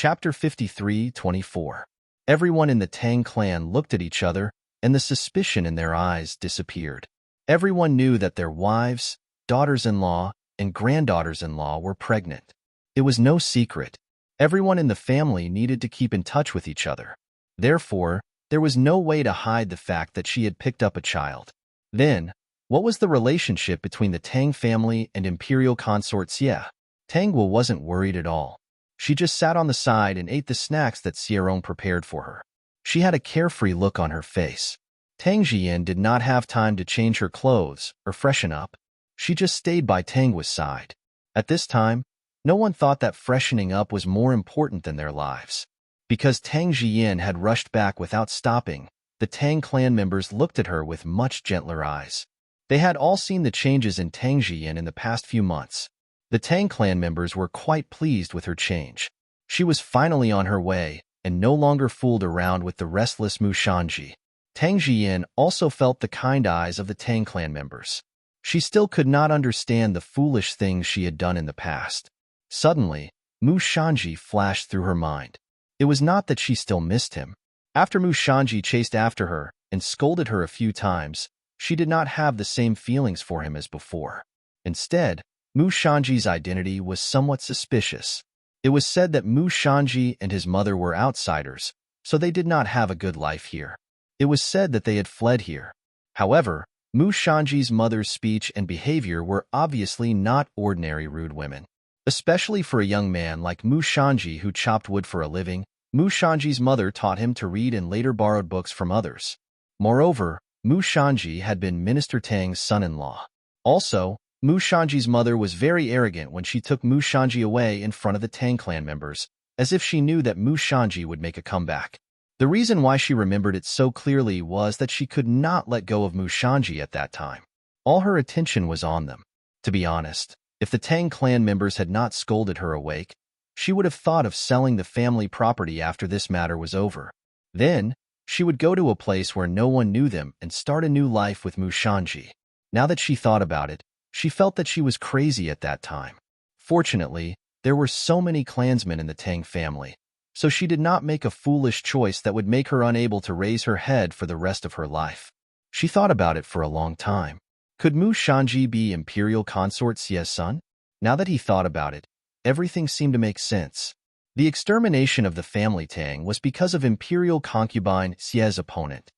Chapter 53:24. Everyone in the Tang clan looked at each other, and the suspicion in their eyes disappeared. Everyone knew that their wives, daughters-in-law, and granddaughters-in-law were pregnant. It was no secret. Everyone in the family needed to keep in touch with each other. Therefore, there was no way to hide the fact that she had picked up a child. Then, what was the relationship between the Tang family and imperial consort Xie? Tangwa wasn't worried at all. She just sat on the side and ate the snacks that Xierong prepared for her. She had a carefree look on her face. Tang Jian did not have time to change her clothes or freshen up. She just stayed by Tangwa's side. At this time, no one thought that freshening up was more important than their lives. Because Tang Jian had rushed back without stopping, the Tang clan members looked at her with much gentler eyes. They had all seen the changes in Tang Jian in the past few months. The Tang clan members were quite pleased with her change. She was finally on her way and no longer fooled around with the restless Mu Shanji. Tang Jian also felt the kind eyes of the Tang clan members. She still could not understand the foolish things she had done in the past. Suddenly, Mu Shanji flashed through her mind. It was not that she still missed him. After Mu Shanji chased after her and scolded her a few times, she did not have the same feelings for him as before. Instead, Mu Shanji's identity was somewhat suspicious. It was said that Mu Shanji and his mother were outsiders, so they did not have a good life here. It was said that they had fled here. However, Mu Shanji's mother's speech and behavior were obviously not ordinary rude women. Especially for a young man like Mu Shanji who chopped wood for a living, Mu Shanji's mother taught him to read and later borrowed books from others. Moreover, Mu Shanji had been Minister Tang's son-in-law. Also, Mu Shanji's mother was very arrogant when she took Mu Shanji away in front of the Tang clan members, as if she knew that Mu Shanji would make a comeback. The reason why she remembered it so clearly was that she could not let go of Mu Shanji at that time. All her attention was on them. To be honest, if the Tang clan members had not scolded her awake, she would have thought of selling the family property after this matter was over. Then, she would go to a place where no one knew them and start a new life with Mu Shanji. Now that she thought about it, she felt that she was crazy at that time. Fortunately, there were so many clansmen in the Tang family, so she did not make a foolish choice that would make her unable to raise her head for the rest of her life. She thought about it for a long time. Could Mu Shanji be Imperial Consort Xie's son? Now that he thought about it, everything seemed to make sense. The extermination of the family Tang was because of Imperial concubine Xie's opponent.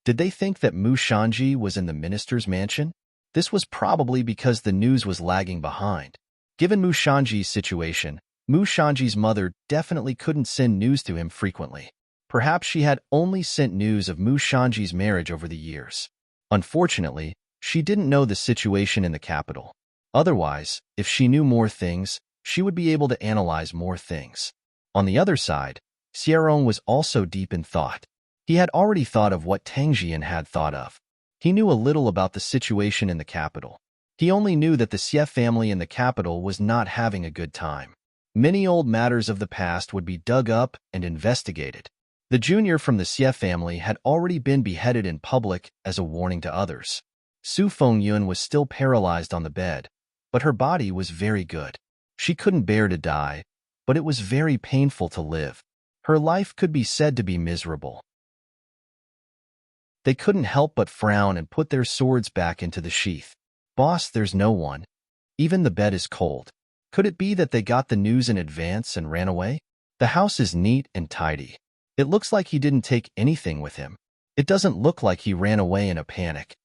Did they think that Mu Shanji was in the minister's mansion? This was probably because the news was lagging behind. Given Mu Shanji's situation, Mu Shanji's mother definitely couldn't send news to him frequently. Perhaps she had only sent news of Mu Shanji's marriage over the years. Unfortunately, she didn't know the situation in the capital. Otherwise, if she knew more things, she would be able to analyze more things. On the other side, Xierong was also deep in thought. He had already thought of what Tang Jian had thought of. He knew a little about the situation in the capital. He only knew that the Xie family in the capital was not having a good time. Many old matters of the past would be dug up and investigated. The junior from the Xie family had already been beheaded in public as a warning to others. Su Fengyun was still paralyzed on the bed, but her body was very good. She couldn't bear to die, but it was very painful to live. Her life could be said to be miserable. They couldn't help but frown and put their swords back into the sheath. Boss, there's no one. Even the bed is cold. Could it be that they got the news in advance and ran away? The house is neat and tidy. It looks like he didn't take anything with him. It doesn't look like he ran away in a panic.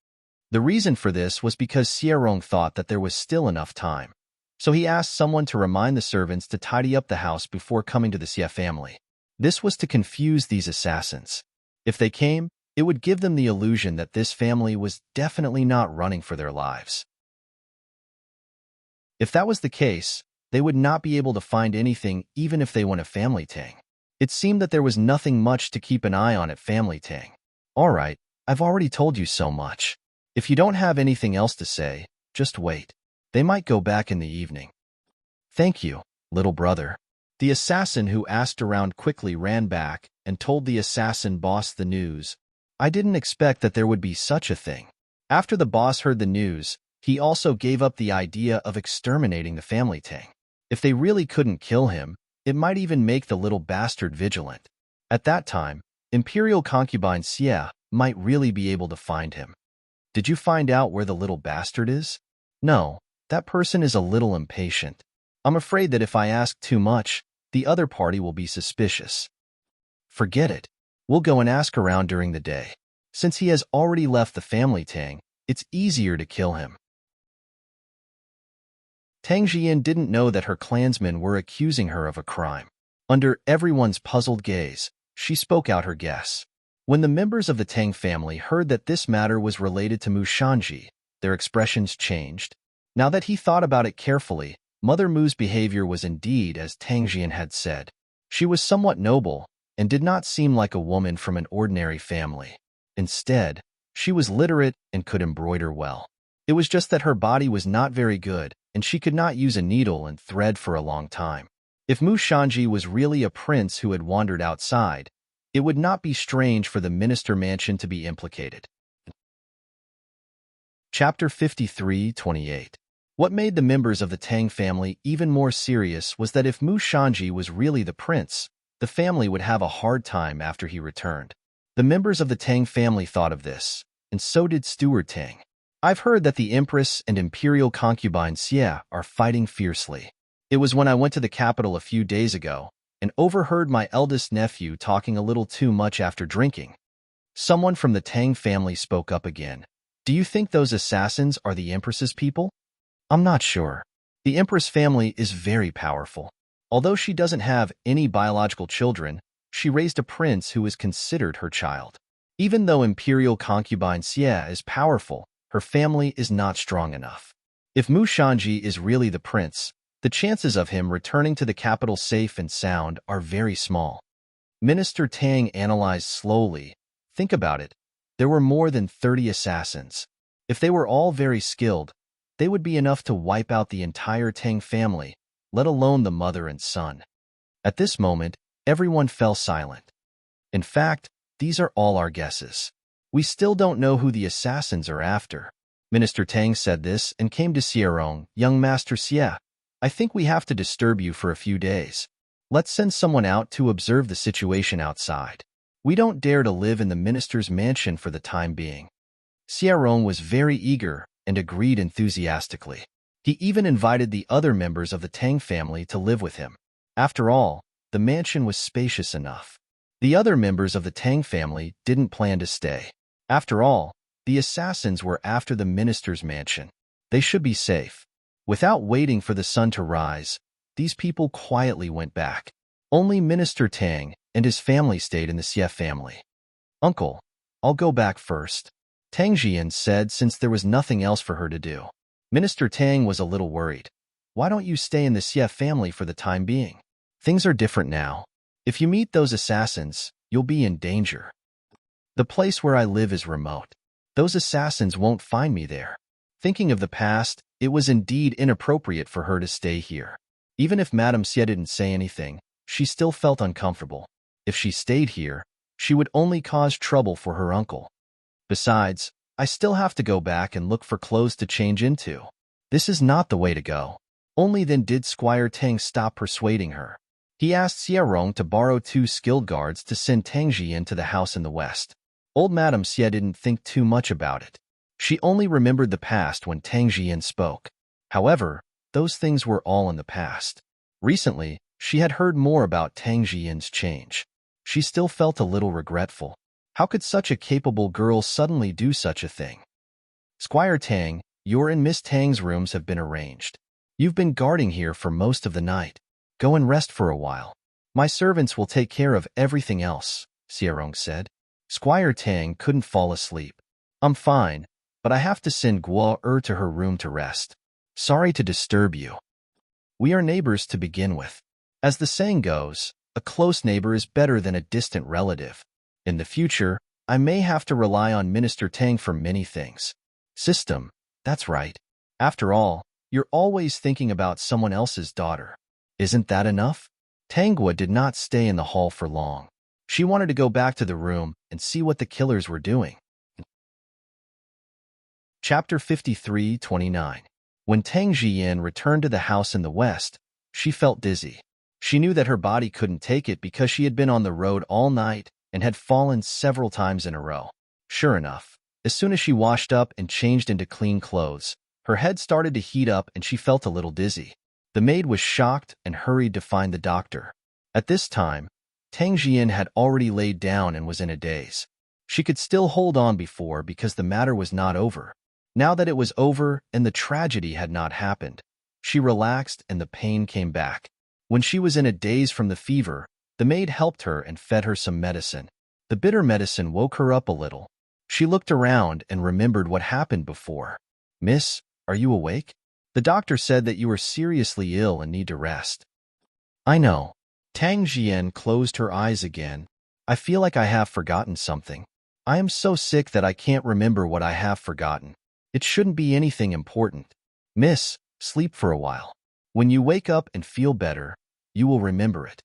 The reason for this was because Xierong thought that there was still enough time. So he asked someone to remind the servants to tidy up the house before coming to the Xie family. This was to confuse these assassins. If they came, it would give them the illusion that this family was definitely not running for their lives. If that was the case, they would not be able to find anything even if they went a family Tang. It seemed that there was nothing much to keep an eye on at family Tang. Alright, I've already told you so much. If you don't have anything else to say, just wait. They might go back in the evening. Thank you, little brother. The assassin who asked around quickly ran back and told the assassin boss the news. I didn't expect that there would be such a thing. After the boss heard the news, he also gave up the idea of exterminating the family Tang. If they really couldn't kill him, It might even make the little bastard vigilant. At that time, Imperial concubine Xie might really be able to find him. Did you find out where the little bastard is? No, that person is a little impatient. I'm afraid that if I ask too much, the other party will be suspicious. Forget it. We'll go and ask around during the day. Since he has already left the family Tang, it's easier to kill him. Tang Jian didn't know that her clansmen were accusing her of a crime. Under everyone's puzzled gaze, she spoke out her guess. When the members of the Tang family heard that this matter was related to Mu Shanji, their expressions changed. Now that he thought about it carefully, Mother Mu's behavior was indeed as Tang Jian had said. She was somewhat noble and did not seem like a woman from an ordinary family. Instead, she was literate and could embroider well. It was just that her body was not very good, and she could not use a needle and thread for a long time. If Mu Shanji was really a prince who had wandered outside, it would not be strange for the minister mansion to be implicated. Chapter 53:28. What made the members of the Tang family even more serious was that if Mu Shanji was really the prince, the family would have a hard time after he returned. The members of the Tang family thought of this, and so did Steward Tang. I've heard that the Empress and Imperial concubine Xie are fighting fiercely. It was when I went to the capital a few days ago and overheard my eldest nephew talking a little too much after drinking. Someone from the Tang family spoke up again. Do you think those assassins are the Empress's people? I'm not sure. The Empress family is very powerful. Although she doesn't have any biological children, she raised a prince who is considered her child. Even though Imperial concubine Xie is powerful, her family is not strong enough. If Mu Shanji is really the prince, the chances of him returning to the capital safe and sound are very small. Minister Tang analyzed slowly. Think about it. There were more than 30 assassins. If they were all very skilled, they would be enough to wipe out the entire Tang family, let alone the mother and son. At this moment, everyone fell silent. In fact, these are all our guesses. We still don't know who the assassins are after. Minister Tang said this and came to Xierong. Young Master Xie, I think we have to disturb you for a few days. Let's send someone out to observe the situation outside. We don't dare to live in the minister's mansion for the time being. Xierong was very eager and agreed enthusiastically. He even invited the other members of the Tang family to live with him. After all, the mansion was spacious enough. The other members of the Tang family didn't plan to stay. After all, the assassins were after the minister's mansion. They should be safe. Without waiting for the sun to rise, these people quietly went back. Only Minister Tang and his family stayed in the Xie family. Uncle, I'll go back first, Tang Jian said since there was nothing else for her to do. Minister Tang was a little worried. Why don't you stay in the Xie family for the time being? Things are different now. If you meet those assassins, you'll be in danger. The place where I live is remote. Those assassins won't find me there. Thinking of the past, it was indeed inappropriate for her to stay here. Even if Madame Xie didn't say anything, she still felt uncomfortable. If she stayed here, she would only cause trouble for her uncle. Besides, I still have to go back and look for clothes to change into. This is not the way to go. Only then did Squire Tang stop persuading her. He asked Xierong to borrow 2 skilled guards to send Tang Jian to the house in the west. Old Madame Xie didn't think too much about it. She only remembered the past when Tang Jian spoke. However, those things were all in the past. Recently, she had heard more about Tang Jian's change. She still felt a little regretful. How could such a capable girl suddenly do such a thing? Squire Tang, your and Miss Tang's rooms have been arranged. You've been guarding here for most of the night. Go and rest for a while. My servants will take care of everything else, Xierong said. Squire Tang couldn't fall asleep. I'm fine, but I have to send Guo to her room to rest. Sorry to disturb you. We are neighbors to begin with. As the saying goes, a close neighbor is better than a distant relative. In the future, I may have to rely on Minister Tang for many things. System, that's right. After all, you're always thinking about someone else's daughter. Isn't that enough? Tanghua did not stay in the hall for long. She wanted to go back to the room and see what the killers were doing. Chapter 53:29. When Tang Jian returned to the house in the west, she felt dizzy. She knew that her body couldn't take it because she had been on the road all night and had fallen several times in a row. Sure enough, as soon as she washed up and changed into clean clothes, her head started to heat up and she felt a little dizzy. The maid was shocked and hurried to find the doctor. At this time, Tang Jian had already laid down and was in a daze. She could still hold on before because the matter was not over. Now that it was over and the tragedy had not happened, she relaxed and the pain came back. When she was in a daze from the fever, the maid helped her and fed her some medicine. The bitter medicine woke her up a little. She looked around and remembered what happened before. "Miss, are you awake? The doctor said that you are seriously ill and need to rest." "I know." Tang Jian closed her eyes again. "I feel like I have forgotten something. I am so sick that I can't remember what I have forgotten. It shouldn't be anything important. Miss, sleep for a while. When you wake up and feel better, you will remember it."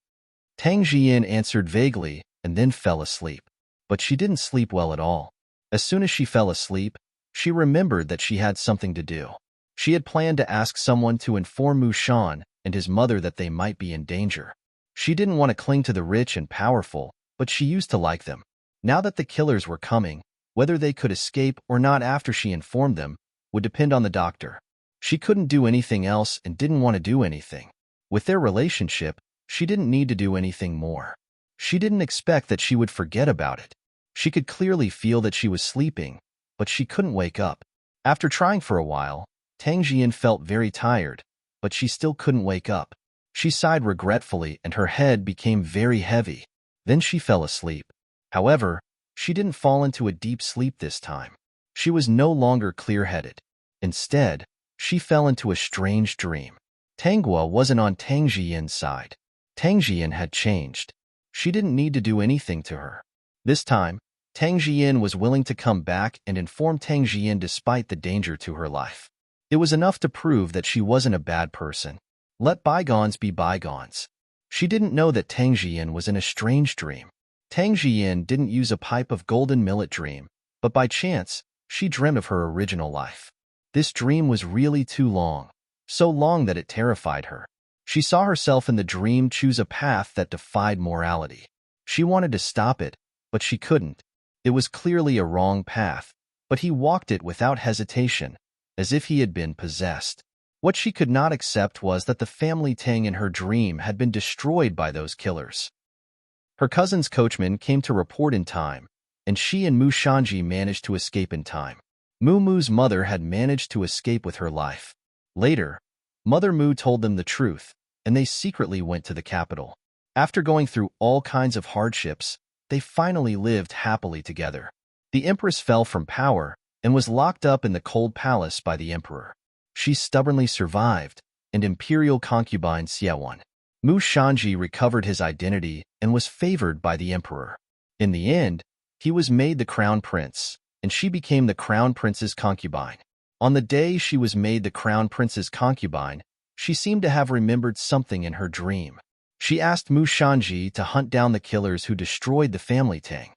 Tang Jian answered vaguely and then fell asleep. But she didn't sleep well at all. As soon as she fell asleep, she remembered that she had something to do. She had planned to ask someone to inform Mu Shan and his mother that they might be in danger. She didn't want to cling to the rich and powerful, but she used to like them. Now that the killers were coming, whether they could escape or not after she informed them would depend on the doctor. She couldn't do anything else and didn't want to do anything. With their relationship, she didn't need to do anything more. She didn't expect that she would forget about it. She could clearly feel that she was sleeping, but she couldn't wake up. After trying for a while, Tang Jian felt very tired, but she still couldn't wake up. She sighed regretfully and her head became very heavy. Then she fell asleep. However, she didn't fall into a deep sleep this time. She was no longer clear-headed. Instead, she fell into a strange dream. Tanghua wasn't on Tang Jian's side. Tang Jian had changed. She didn't need to do anything to her. This time, Tang Jian was willing to come back and inform Tang Jian despite the danger to her life. It was enough to prove that she wasn't a bad person. Let bygones be bygones. She didn't know that Tang Jian was in a strange dream. Tang Jian didn't use a pipe of golden millet dream, but by chance, she dreamt of her original life. This dream was really too long, so long that it terrified her. She saw herself in the dream choose a path that defied morality. She wanted to stop it, but she couldn't. It was clearly a wrong path, but he walked it without hesitation, as if he had been possessed. What she could not accept was that the family Tang in her dream had been destroyed by those killers. Her cousin's coachman came to report in time, and she and Mu Shanji managed to escape in time. Mu Mu's mother had managed to escape with her life. Later, Mother Mu told them the truth, and they secretly went to the capital. After going through all kinds of hardships, they finally lived happily together. The empress fell from power and was locked up in the cold palace by the emperor. She stubbornly survived, and imperial concubine Xiaowan. Mu Shanji recovered his identity and was favored by the emperor. In the end, he was made the crown prince, and she became the crown prince's concubine. On the day she was made the crown prince's concubine, she seemed to have remembered something in her dream. She asked Mu Shanji to hunt down the killers who destroyed the family Tang.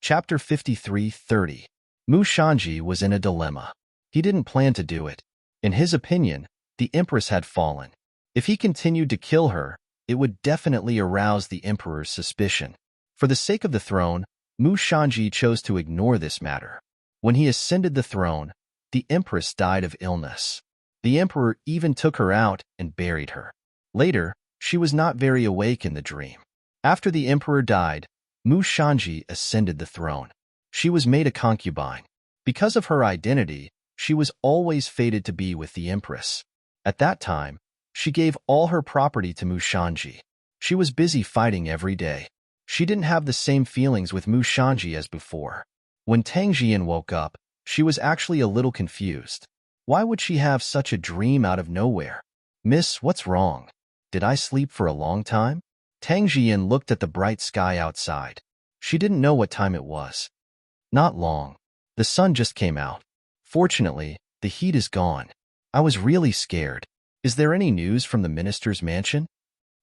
Chapter 53:30. Mu Shanji was in a dilemma. He didn't plan to do it. In his opinion, the empress had fallen. If he continued to kill her, it would definitely arouse the emperor's suspicion. For the sake of the throne, Mu Shanji chose to ignore this matter. When he ascended the throne, the empress died of illness. The emperor even took her out and buried her. Later, she was not very awake in the dream. After the emperor died, Mu Shanji ascended the throne. She was made a concubine. Because of her identity, she was always fated to be with the empress. At that time, she gave all her property to Mu Shanji. She was busy fighting every day. She didn't have the same feelings with Mu Shanji as before. When Tang Jian woke up, she was actually a little confused. Why would she have such a dream out of nowhere? "Miss, what's wrong? Did I sleep for a long time?" Tang Jian looked at the bright sky outside. She didn't know what time it was. "Not long. The sun just came out. Fortunately, the heat is gone. I was really scared. Is there any news from the minister's mansion?"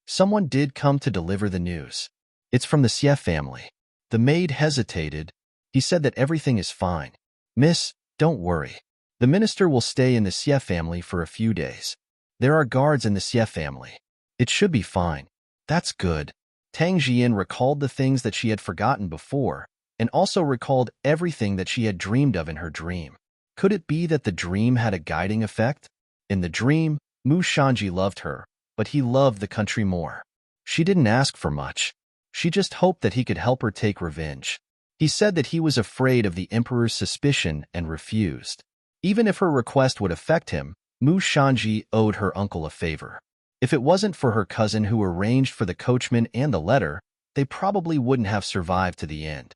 Someone did come to deliver the news. "It's from the Xie family." The maid hesitated. He said that everything is fine. "Miss, don't worry. The minister will stay in the Xie family for a few days. There are guards in the Xie family. It should be fine. That's good. Tang Jian recalled the things that she had forgotten before, and also recalled everything that she had dreamed of in her dream. Could it be that the dream had a guiding effect? In the dream, Mu Shanji loved her, but he loved the country more. She didn't ask for much. She just hoped that he could help her take revenge. He said that he was afraid of the emperor's suspicion and refused. Even if her request would affect him, Mu Shanji owed her uncle a favor. If it wasn't for her cousin who arranged for the coachman and the letter, they probably wouldn't have survived to the end.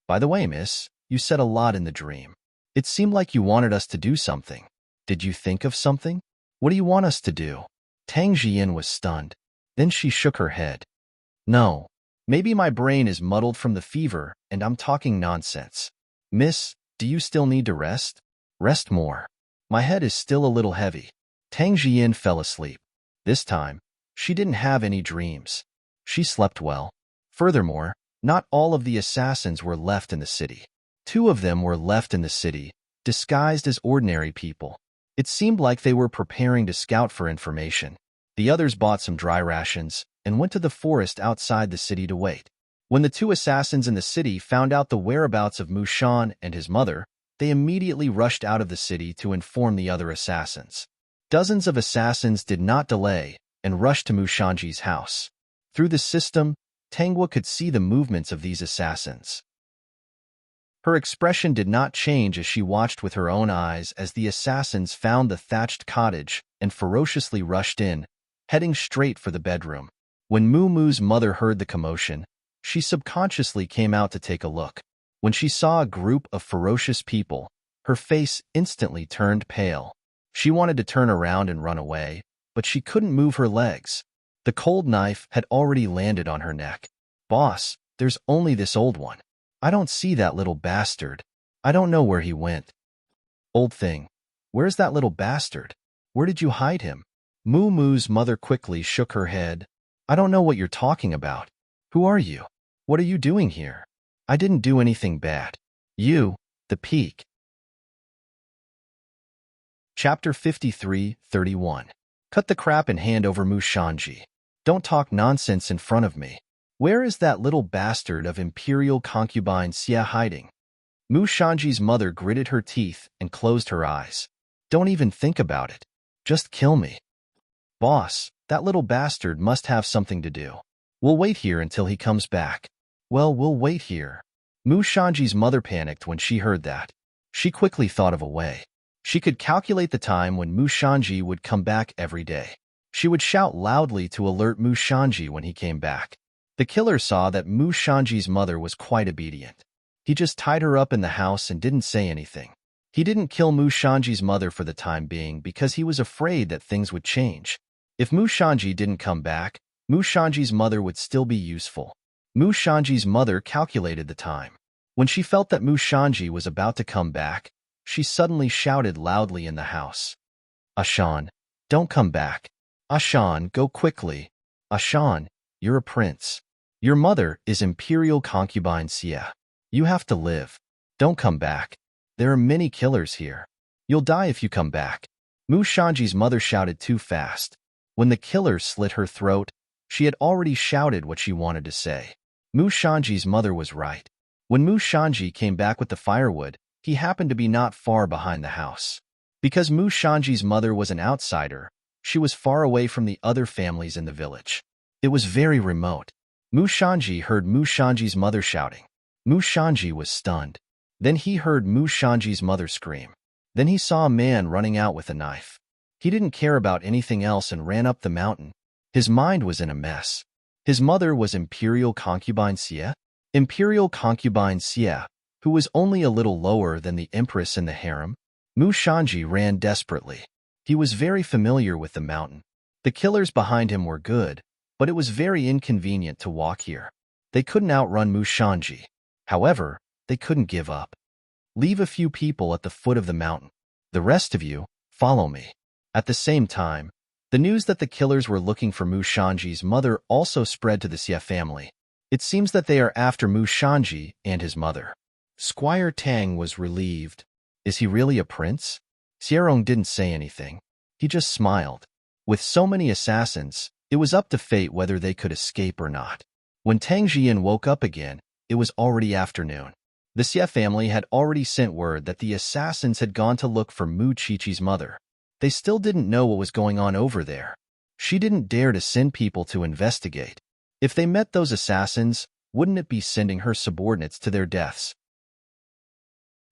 By the way, miss, you said a lot in the dream. It seemed like you wanted us to do something. Did you think of something? What do you want us to do? Tang Jian was stunned. Then she shook her head. No. Maybe my brain is muddled from the fever and I'm talking nonsense. Miss, do you still need to rest? Rest more. My head is still a little heavy. Tang Jian fell asleep. This time, she didn't have any dreams. She slept well. Furthermore, not all of the assassins were left in the city. 2 of them were left in the city, disguised as ordinary people. It seemed like they were preparing to scout for information. The others bought some dry rations and went to the forest outside the city to wait. When the 2 assassins in the city found out the whereabouts of Mu Shan and his mother, they immediately rushed out of the city to inform the other assassins. Dozens of assassins did not delay and rushed to Mu Shanji's house. Through the system, Tanghua could see the movements of these assassins. Her expression did not change as she watched with her own eyes as the assassins found the thatched cottage and ferociously rushed in, heading straight for the bedroom. When Mu Mu's mother heard the commotion, she subconsciously came out to take a look. When she saw a group of ferocious people, her face instantly turned pale. She wanted to turn around and run away, but she couldn't move her legs. The cold knife had already landed on her neck. Boss, there's only this old one. I don't see that little bastard. I don't know where he went. Old thing, where's that little bastard? Where did you hide him? Mu Mu's mother quickly shook her head. I don't know what you're talking about. Who are you? What are you doing here? I didn't do anything bad. You, the peak. Chapter 53:31. Cut the crap and hand over Mu Shanji. Don't talk nonsense in front of me. Where is that little bastard of imperial concubine Xie hiding? Mu Shanji's mother gritted her teeth and closed her eyes. Don't even think about it. Just kill me. Boss, that little bastard must have something to do. We'll wait here until he comes back. Well, we'll wait here. Mu Shanji's mother panicked when she heard that. She quickly thought of a way. She could calculate the time when Mu Shanji would come back every day. She would shout loudly to alert Mu Shanji when he came back. The killer saw that Mu Shanji's mother was quite obedient. He just tied her up in the house and didn't say anything. He didn't kill Mu Shanji's mother for the time being because he was afraid that things would change. If Mu Shanji didn't come back, Mu Shanji's mother would still be useful. Mu Shanji's mother calculated the time. When she felt that Mu Shanji was about to come back, she suddenly shouted loudly in the house. Ashan, don't come back. Ashan, go quickly. Ashan, you're a prince. Your mother is imperial concubine Xie. You have to live. Don't come back. There are many killers here. You'll die if you come back. Mu Shanji's mother shouted too fast. When the killer slit her throat, she had already shouted what she wanted to say. Mu Shanji's mother was right. When Mu Shanji came back with the firewood, he happened to be not far behind the house. Because Mu Shanji's mother was an outsider, she was far away from the other families in the village. It was very remote. Mu Shanji heard Mu Shanji's mother shouting. Mu Shanji was stunned. Then he heard Mu Shanji's mother scream. Then he saw a man running out with a knife. He didn't care about anything else and ran up the mountain. His mind was in a mess. His mother was imperial concubine Xie? Imperial concubine Xie, who was only a little lower than the empress in the harem? Mu Shanji ran desperately. He was very familiar with the mountain. The killers behind him were good, but it was very inconvenient to walk here. They couldn't outrun Mu Shanji. However, they couldn't give up. Leave a few people at the foot of the mountain. The rest of you, follow me. At the same time, the news that the killers were looking for Mu Shanji's mother also spread to the Xie family. It seems that they are after Mu Shanji and his mother. Squire Tang was relieved. Is he really a prince? Xierong didn't say anything. He just smiled. With so many assassins, it was up to fate whether they could escape or not. When Tang Jian woke up again, it was already afternoon. The Xie family had already sent word that the assassins had gone to look for Mu Qiqi's mother. They still didn't know what was going on over there. She didn't dare to send people to investigate. If they met those assassins, wouldn't it be sending her subordinates to their deaths?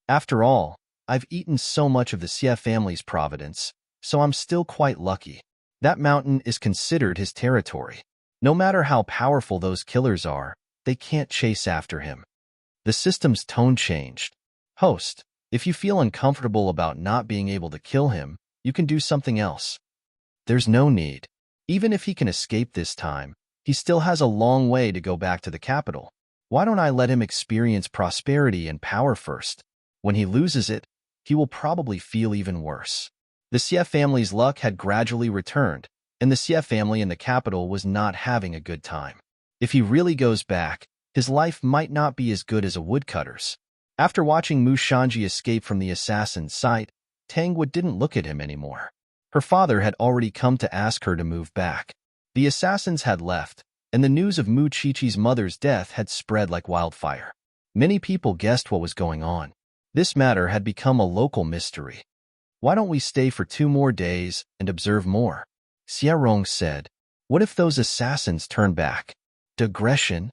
After all, I've eaten so much of the Xie family's providence, so I'm still quite lucky. That mountain is considered his territory. No matter how powerful those killers are, they can't chase after him. The system's tone changed. Host, if you feel uncomfortable about not being able to kill him, you can do something else. There's no need. Even if he can escape this time, he still has a long way to go back to the capital. Why don't I let him experience prosperity and power first? When he loses it, he will probably feel even worse. The Xie family's luck had gradually returned, and the Xie family in the capital was not having a good time. If he really goes back, his life might not be as good as a woodcutter's. After watching Mu Shanji escape from the assassin's sight, Tangwood didn't look at him anymore. Her father had already come to ask her to move back. The assassins had left, and the news of Mu Qiqi's mother's death had spread like wildfire. Many people guessed what was going on. This matter had become a local mystery. Why don't we stay for 2 more days and observe more? Xie Rong said. What if those assassins turn back? Digression.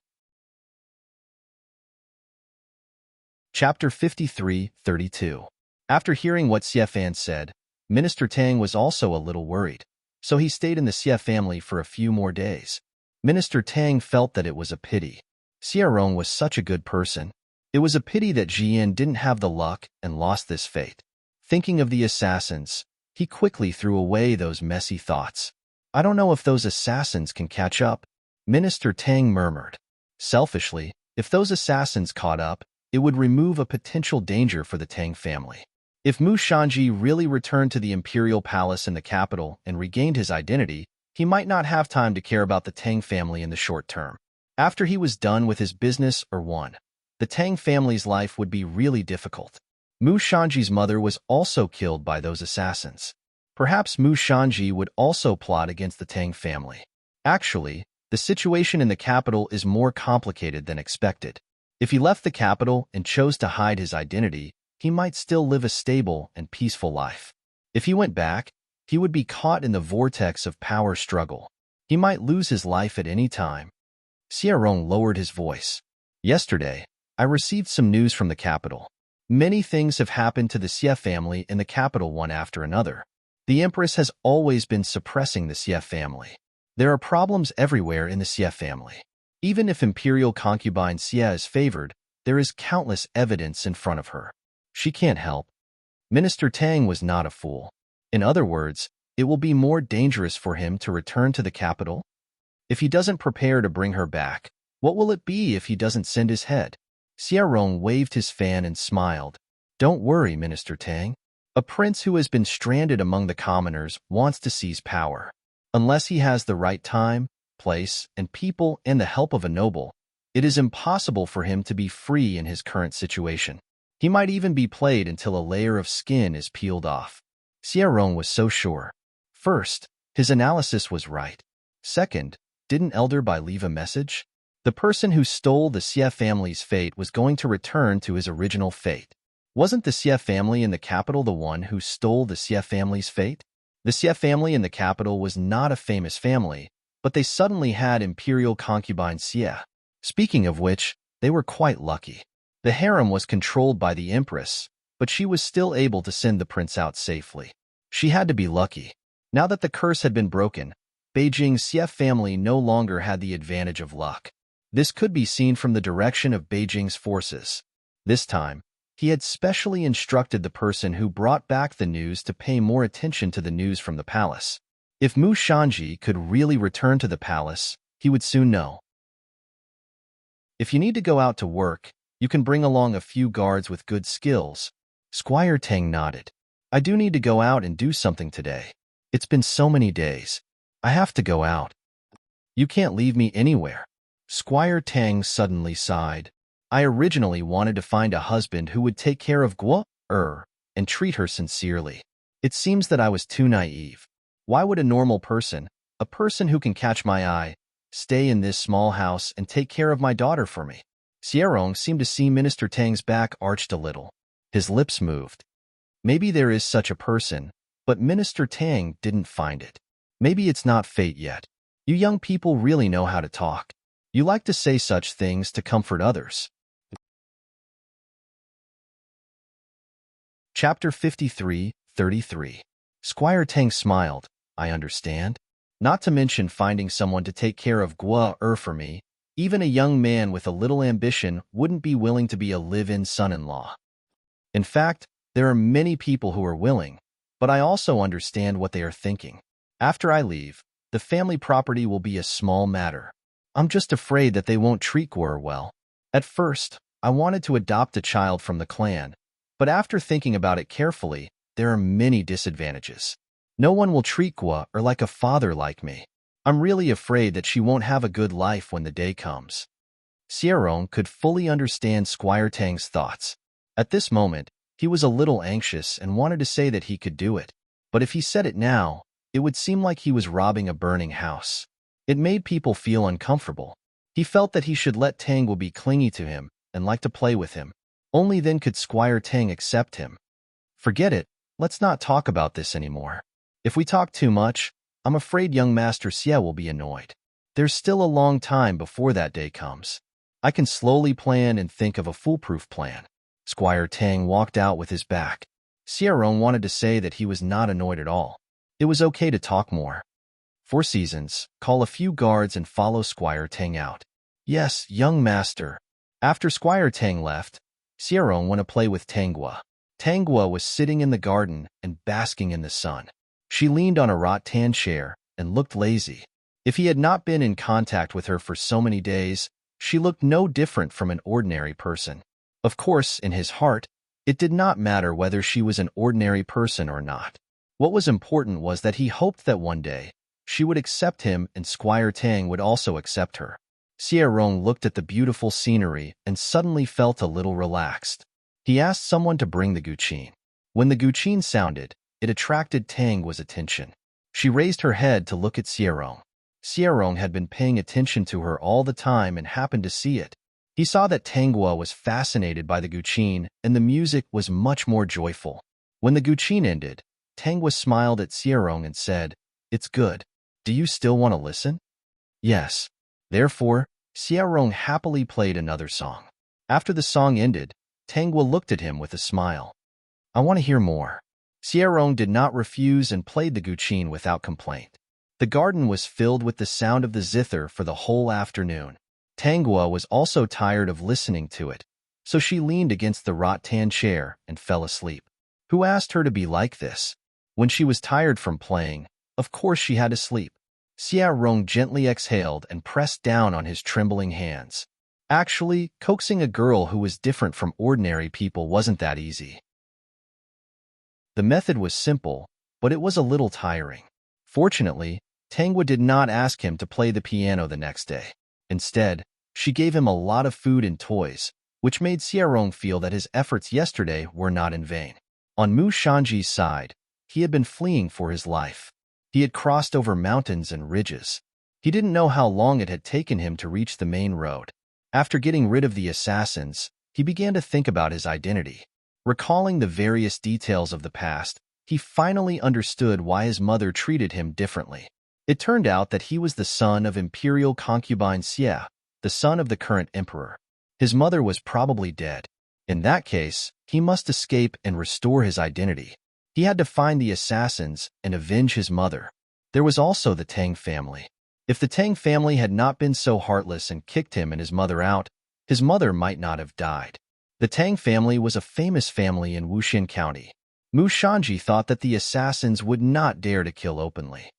Chapter 53:32. After hearing what Xie Fan said, Minister Tang was also a little worried, so he stayed in the Xie family for a few more days. Minister Tang felt that it was a pity. Xie Rong was such a good person. It was a pity that Jian didn't have the luck and lost this fate. Thinking of the assassins, he quickly threw away those messy thoughts. I don't know if those assassins can catch up, Minister Tang murmured. Selfishly, if those assassins caught up, it would remove a potential danger for the Tang family. If Mu Shanji really returned to the imperial palace in the capital and regained his identity, he might not have time to care about the Tang family in the short term. After he was done with his business or won, the Tang family's life would be really difficult. Mu Shanji's mother was also killed by those assassins. Perhaps Mu Shanji would also plot against the Tang family. Actually, the situation in the capital is more complicated than expected. If he left the capital and chose to hide his identity, he might still live a stable and peaceful life. If he went back, he would be caught in the vortex of power struggle. He might lose his life at any time. Xie Rong lowered his voice. Yesterday, I received some news from the capital. Many things have happened to the Xie family in the capital one after another. The Empress has always been suppressing the Xie family. There are problems everywhere in the Xie family. Even if imperial concubine Xie is favored, there is countless evidence in front of her. She can't help. Minister Tang was not a fool. In other words, it will be more dangerous for him to return to the capital. If he doesn't prepare to bring her back, what will it be if he doesn't send his head? Xie Rong waved his fan and smiled. Don't worry, Minister Tang. A prince who has been stranded among the commoners wants to seize power. Unless he has the right time, place, and people and the help of a noble, it is impossible for him to be free in his current situation. He might even be played until a layer of skin is peeled off. Xie Rong was so sure. First, his analysis was right. Second, didn't Elder Bai leave a message? The person who stole the Xie family's fate was going to return to his original fate. Wasn't the Xie family in the capital the one who stole the Xie family's fate? The Xie family in the capital was not a famous family, but they suddenly had imperial concubine Xie. Speaking of which, they were quite lucky. The harem was controlled by the Empress, but she was still able to send the prince out safely. She had to be lucky. Now that the curse had been broken, Beijing's Xie family no longer had the advantage of luck. This could be seen from the direction of Beijing's forces. This time, he had specially instructed the person who brought back the news to pay more attention to the news from the palace. If Mu Shanji could really return to the palace, he would soon know. If you need to go out to work, you can bring along a few guards with good skills. Squire Tang nodded. I do need to go out and do something today. It's been so many days. I have to go out. You can't leave me anywhere. Squire Tang suddenly sighed. I originally wanted to find a husband who would take care of Guo and treat her sincerely. It seems that I was too naive. Why would a normal person, a person who can catch my eye, stay in this small house and take care of my daughter for me? Xierong seemed to see Minister Tang's back arched a little. His lips moved. Maybe there is such a person, but Minister Tang didn't find it. Maybe it's not fate yet. You young people really know how to talk. You like to say such things to comfort others. Chapter 53:33. Squire Tang smiled. I understand. Not to mention finding someone to take care of Guo for me. Even a young man with a little ambition wouldn't be willing to be a live-in son-in-law. In fact, there are many people who are willing, but I also understand what they are thinking. After I leave, the family property will be a small matter. I'm just afraid that they won't treat Guo well. At first, I wanted to adopt a child from the clan, but after thinking about it carefully, there are many disadvantages. No one will treat Guo like a father like me. I'm really afraid that she won't have a good life when the day comes. Xierong could fully understand Squire Tang's thoughts. At this moment, he was a little anxious and wanted to say that he could do it. But if he said it now, it would seem like he was robbing a burning house. It made people feel uncomfortable. He felt that he should let Tang be clingy to him and like to play with him. Only then could Squire Tang accept him. Forget it, let's not talk about this anymore. If we talk too much, I'm afraid young Master Xie will be annoyed. There's still a long time before that day comes. I can slowly plan and think of a foolproof plan. Squire Tang walked out with his back. Xierong wanted to say that he was not annoyed at all. It was okay to talk more. 4 seasons, call a few guards and follow Squire Tang out. Yes, young master. After Squire Tang left, Xierong went to play with Tangua. Tangua was sitting in the garden and basking in the sun. She leaned on a rattan chair and looked lazy. If he had not been in contact with her for so many days, she looked no different from an ordinary person. Of course, in his heart, it did not matter whether she was an ordinary person or not. What was important was that he hoped that one day, she would accept him and Squire Tang would also accept her. Xierong looked at the beautiful scenery and suddenly felt a little relaxed. He asked someone to bring the guqin. When the guqin sounded, it attracted Tang's attention. She raised her head to look at Xierong. Xierong had been paying attention to her all the time and happened to see it. He saw that Tangua was fascinated by the guqin and the music was much more joyful. When the guqin ended, Tangua smiled at Xierong and said, "It's good. Do you still want to listen?" Yes. Therefore, Xierong happily played another song. After the song ended, Tangua looked at him with a smile. I want to hear more. Xierong did not refuse and played the guqin without complaint. The garden was filled with the sound of the zither for the whole afternoon. Tangua was also tired of listening to it, so she leaned against the rattan chair and fell asleep. Who asked her to be like this? When she was tired from playing, of course she had to sleep. Xierong gently exhaled and pressed down on his trembling hands. Actually, coaxing a girl who was different from ordinary people wasn't that easy. The method was simple, but it was a little tiring. Fortunately, Tangua did not ask him to play the piano the next day. Instead, she gave him a lot of food and toys, which made Xierong feel that his efforts yesterday were not in vain. On Mu Shanji's side, he had been fleeing for his life. He had crossed over mountains and ridges. He didn't know how long it had taken him to reach the main road. After getting rid of the assassins, he began to think about his identity. Recalling the various details of the past, he finally understood why his mother treated him differently. It turned out that he was the son of imperial concubine Xie, the son of the current emperor. His mother was probably dead. In that case, he must escape and restore his identity. He had to find the assassins and avenge his mother. There was also the Tang family. If the Tang family had not been so heartless and kicked him and his mother out, his mother might not have died. The Tang family was a famous family in Wuxin County. Mu Shanji thought that the assassins would not dare to kill openly.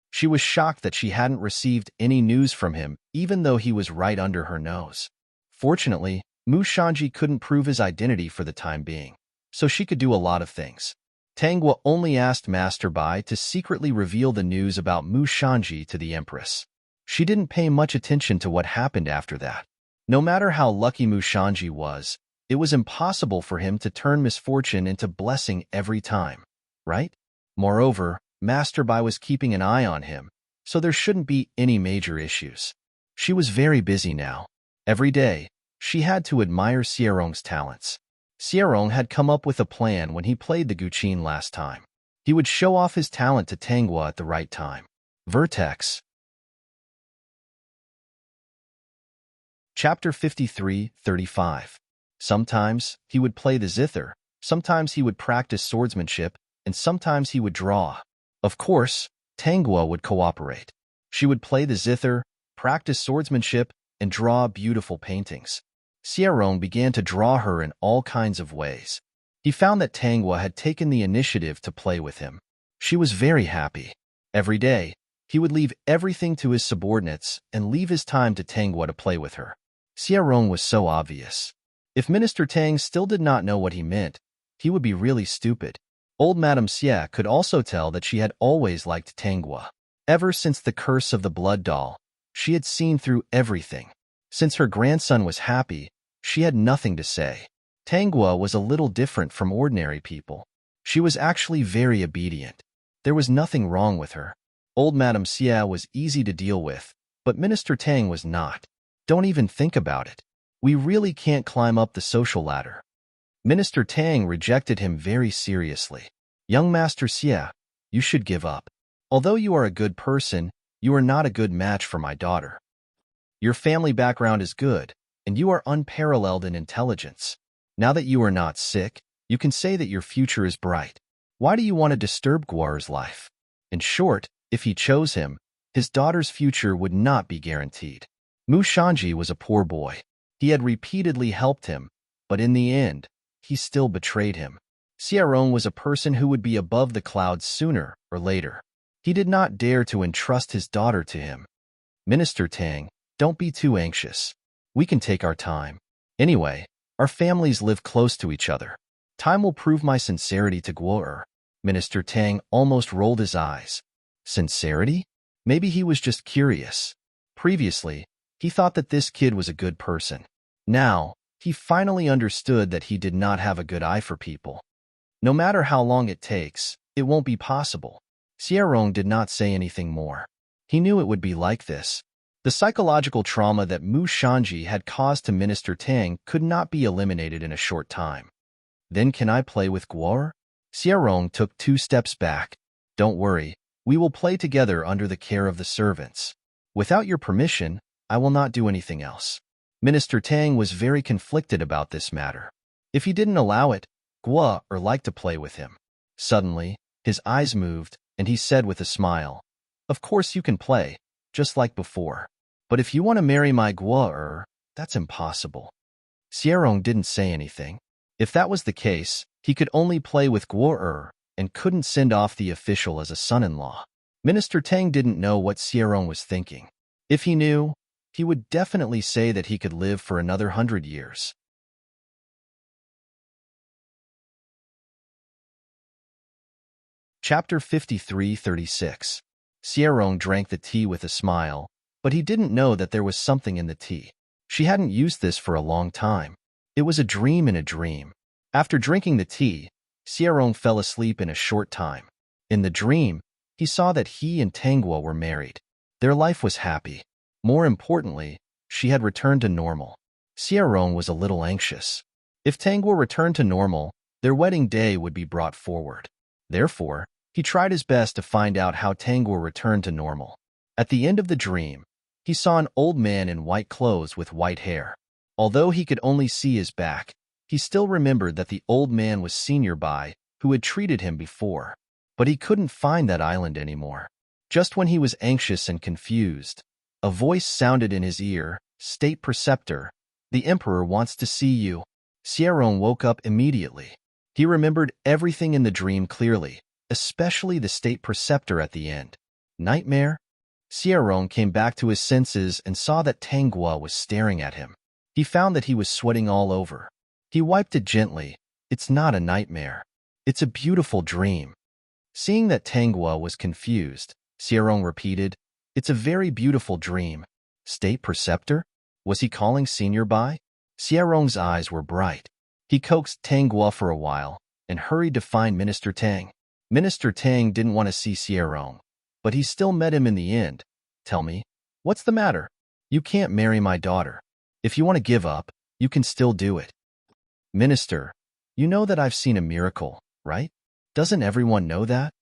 She was shocked that she hadn't received any news from him, even though he was right under her nose. Fortunately, Mu Shanji couldn't prove his identity for the time being, so she could do a lot of things. Tangua only asked Master Bai to secretly reveal the news about Mu Shanji to the Empress. She didn't pay much attention to what happened after that. No matter how lucky Mu Shanji was, It was impossible for him to turn misfortune into blessing every time, right? Moreover, Master Bai was keeping an eye on him, so there shouldn't be any major issues. She was very busy now. Every day, she had to admire Xierong's talents. Xierong had come up with a plan when he played the Guqin last time. He would show off his talent to Tanghua at the right time. Vertex. Chapter 53-35. Sometimes he would play the zither, sometimes he would practice swordsmanship, and sometimes he would draw. Of course, Tanghua would cooperate. She would play the zither, practice swordsmanship, and draw beautiful paintings. Xierong began to draw her in all kinds of ways. He found that Tanghua had taken the initiative to play with him. She was very happy. Every day, he would leave everything to his subordinates and leave his time to Tanghua to play with her. Xierong was so obvious. If Minister Tang still did not know what he meant, he would be really stupid. Old Madame Xie could also tell that she had always liked Tanghua. Ever since the curse of the blood doll, she had seen through everything. Since her grandson was happy, she had nothing to say. Tanghua was a little different from ordinary people. She was actually very obedient. There was nothing wrong with her. Old Madame Xie was easy to deal with, but Minister Tang was not. Don't even think about it. We really can't climb up the social ladder. Minister Tang rejected him very seriously. Young Master Xie, you should give up. Although you are a good person, you are not a good match for my daughter. Your family background is good, and you are unparalleled in intelligence. Now that you are not sick, you can say that your future is bright. Why do you want to disturb Guar's life? In short, if he chose him, his daughter's future would not be guaranteed. Mu Shanji was a poor boy. He had repeatedly helped him, but in the end, he still betrayed him. Xierong was a person who would be above the clouds sooner or later. He did not dare to entrust his daughter to him. Minister Tang, don't be too anxious. We can take our time. Anyway, our families live close to each other. Time will prove my sincerity to Guo. Minister Tang almost rolled his eyes. Sincerity? Maybe he was just curious. Previously, he thought that this kid was a good person. Now, he finally understood that he did not have a good eye for people. No matter how long it takes, it won't be possible. Xierong did not say anything more. He knew it would be like this. The psychological trauma that Mu Shanji had caused to Minister Tang could not be eliminated in a short time. Then can I play with Guo? Xierong took 2 steps back. Don't worry, we will play together under the care of the servants. Without your permission, I will not do anything else. Minister Tang was very conflicted about this matter. If he didn't allow it, Guo liked to play with him. Suddenly, his eyes moved, and he said with a smile, "Of course you can play, just like before. But if you want to marry my Guo, that's impossible." Xierong didn't say anything. If that was the case, he could only play with Guo and couldn't send off the official as a son-in-law. Minister Tang didn't know what Xierong was thinking. If he knew, he would definitely say that he could live for another 100 years. Chapter 53-36. Xierong drank the tea with a smile, but he didn't know that there was something in the tea. She hadn't used this for a long time. It was a dream in a dream. After drinking the tea, Xierong fell asleep in a short time. In the dream, he saw that he and Tanghua were married. Their life was happy. More importantly, she had returned to normal. Xierong was a little anxious. If Tanghua returned to normal, their wedding day would be brought forward. Therefore, he tried his best to find out how Tanghua returned to normal. At the end of the dream, he saw an old man in white clothes with white hair. Although he could only see his back, he still remembered that the old man was Senior Bai, who had treated him before. But he couldn't find that island anymore. Just when he was anxious and confused, a voice sounded in his ear, "State Preceptor, the Emperor wants to see you." Xierong woke up immediately. He remembered everything in the dream clearly, especially the State Preceptor at the end. Nightmare? Xierong came back to his senses and saw that Tanghua was staring at him. He found that he was sweating all over. He wiped it gently. It's not a nightmare. It's a beautiful dream. Seeing that Tanghua was confused, Xierong repeated, "It's a very beautiful dream." State Preceptor? Was he calling Senior Bai? Xierong's eyes were bright. He coaxed Tang Guo for a while and hurried to find Minister Tang. Minister Tang didn't want to see Xierong, but he still met him in the end. Tell me, what's the matter? You can't marry my daughter. If you want to give up, you can still do it. Minister, you know that I've seen a miracle, right? Doesn't everyone know that?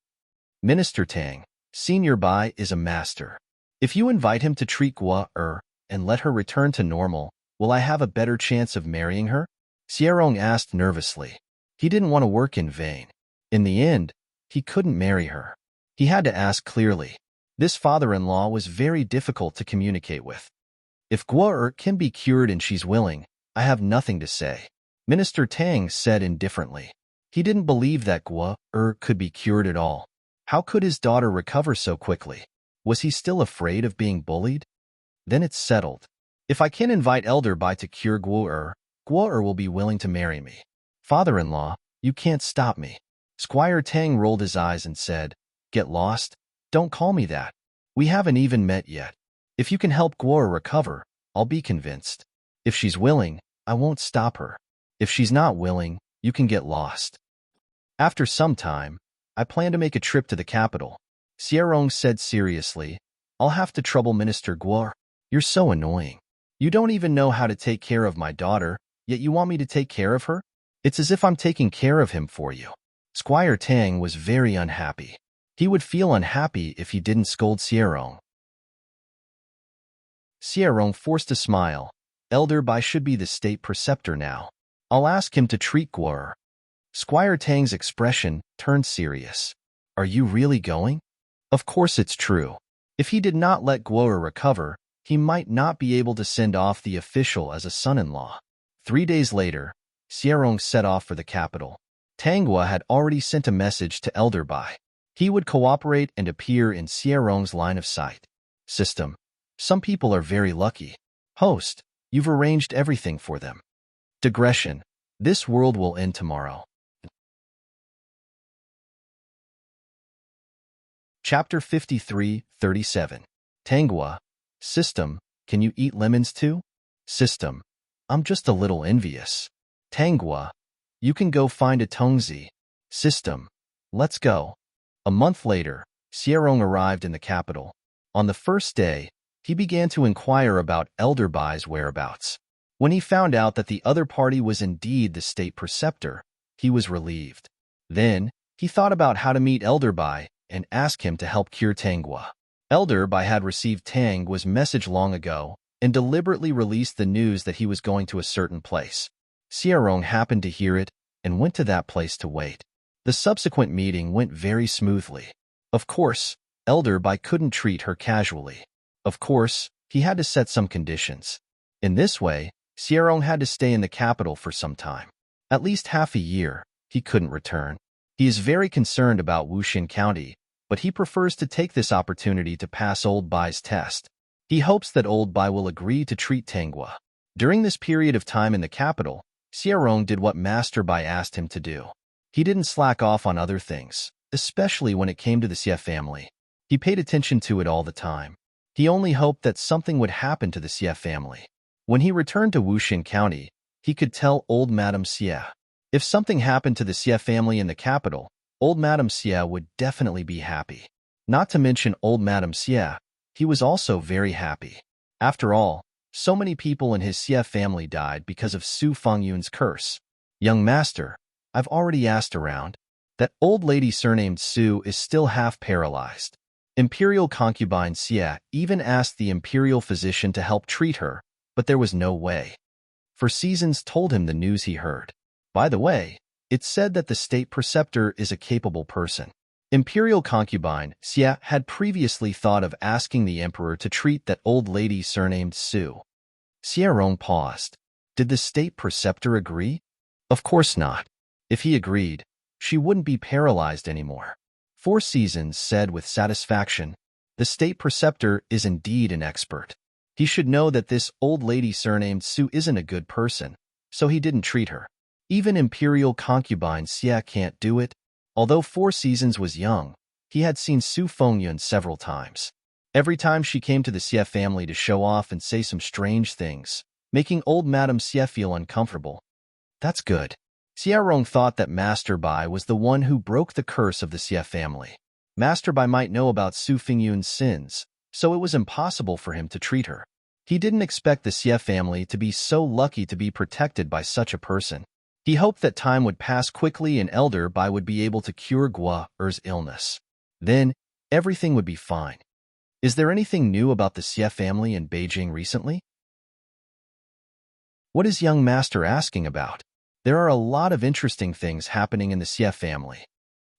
Minister Tang, Senior Bai is a master. If you invite him to treat Guo and let her return to normal, will I have a better chance of marrying her? Xierong asked nervously. He didn't want to work in vain. In the end, he couldn't marry her. He had to ask clearly. This father-in-law was very difficult to communicate with. If Guo can be cured and she's willing, I have nothing to say. Minister Tang said indifferently. He didn't believe that Guo could be cured at all. How could his daughter recover so quickly? Was he still afraid of being bullied? Then it's settled. If I can invite Elder Bai to cure Guo will be willing to marry me. Father-in-law, you can't stop me. Squire Tang rolled his eyes and said, Get lost? Don't call me that. We haven't even met yet. If you can help Guo recover, I'll be convinced. If she's willing, I won't stop her. If she's not willing, you can get lost. After some time, I plan to make a trip to the capital. Xierong said seriously, I'll have to trouble Minister Guo. You're so annoying. You don't even know how to take care of my daughter, yet you want me to take care of her? It's as if I'm taking care of him for you. Squire Tang was very unhappy. He would feel unhappy if he didn't scold Xierong. Xierong forced a smile. Elder Bai should be the state preceptor now. I'll ask him to treat Guo. Squire Tang's expression turned serious. Are you really going? Of course it's true. If he did not let Guo recover, he might not be able to send off the official as a son-in-law. 3 days later, Xierong set off for the capital. Tang Guo had already sent a message to Elder Bai. He would cooperate and appear in Xierong's line of sight. System. Some people are very lucky. Host, you've arranged everything for them. Digression. This world will end tomorrow. Chapter 53:37. Tang Guo. System, can you eat lemons too? System, I'm just a little envious. Tang Guo, you can go find a Tongzi. System, let's go. A month later, Xierong arrived in the capital. On the first day, he began to inquire about Elder Bai's whereabouts. When he found out that the other party was indeed the state preceptor, he was relieved. Then, he thought about how to meet Elder Bai and ask him to help cure Tang Guo. Elder Bai had received Tang Guo's message long ago and deliberately released the news that he was going to a certain place. Xierong happened to hear it and went to that place to wait. The subsequent meeting went very smoothly. Of course, Elder Bai couldn't treat her casually. Of course, he had to set some conditions. In this way, Xierong had to stay in the capital for some time. At least half a year, he couldn't return. He is very concerned about Wuxin County, but he prefers to take this opportunity to pass Old Bai's test. He hopes that Old Bai will agree to treat Tang Guo. During this period of time in the capital, Xierong did what Master Bai asked him to do. He didn't slack off on other things, especially when it came to the Xie family. He paid attention to it all the time. He only hoped that something would happen to the Xie family. When he returned to Wuxin County, he could tell old Madame Xie. If something happened to the Xie family in the capital, old Madame Xie would definitely be happy. Not to mention old Madame Xie, he was also very happy. After all, so many people in his Xie family died because of Su Fengyun's curse. Young master, I've already asked around. That old lady surnamed Su is still half paralyzed. Imperial concubine Xie even asked the imperial physician to help treat her, but there was no way. For Seasons told him the news he heard. By the way, it's said that the state preceptor is a capable person. Imperial concubine Xie had previously thought of asking the emperor to treat that old lady surnamed Su. Xierong paused. Did the state preceptor agree? Of course not. If he agreed, she wouldn't be paralyzed anymore. Four Seasons said with satisfaction, the state preceptor is indeed an expert. He should know that this old lady surnamed Su isn't a good person, so he didn't treat her. Even imperial concubine Xie can't do it. Although Four Seasons was young, he had seen Su Fengyun several times. Every time she came to the Xie family to show off and say some strange things, making old Madame Xie feel uncomfortable. That's good. Xie Rong thought that Master Bai was the one who broke the curse of the Xie family. Master Bai might know about Su Fingyun's sins, so it was impossible for him to treat her. He didn't expect the Xie family to be so lucky to be protected by such a person. He hoped that time would pass quickly and Elder Bai would be able to cure Gua Er's illness. Then, everything would be fine. Is there anything new about the Xie family in Beijing recently? What is young master asking about? There are a lot of interesting things happening in the Xie family.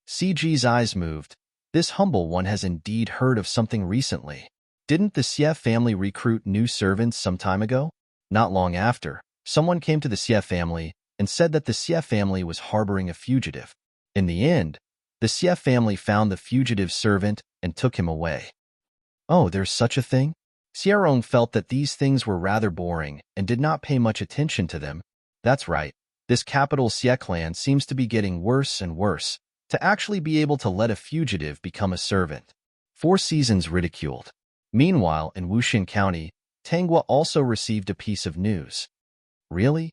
CG's eyes moved. This humble one has indeed heard of something recently. Didn't the Xie family recruit new servants some time ago? Not long after, someone came to the Xie family and said that the Xie family was harboring a fugitive. In the end, the Xie family found the fugitive servant and took him away. Oh, there's such a thing? Xierong felt that these things were rather boring and did not pay much attention to them. That's right, this capital Xie clan seems to be getting worse and worse, to actually be able to let a fugitive become a servant. 4 Seasons ridiculed. Meanwhile, in Wuxin County, Tanghua also received a piece of news. Really?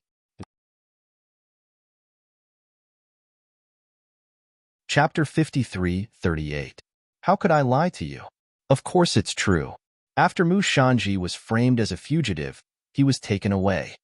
Chapter 53:38. How could I lie to you? Of course it's true. After Mu Shanji was framed as a fugitive, he was taken away.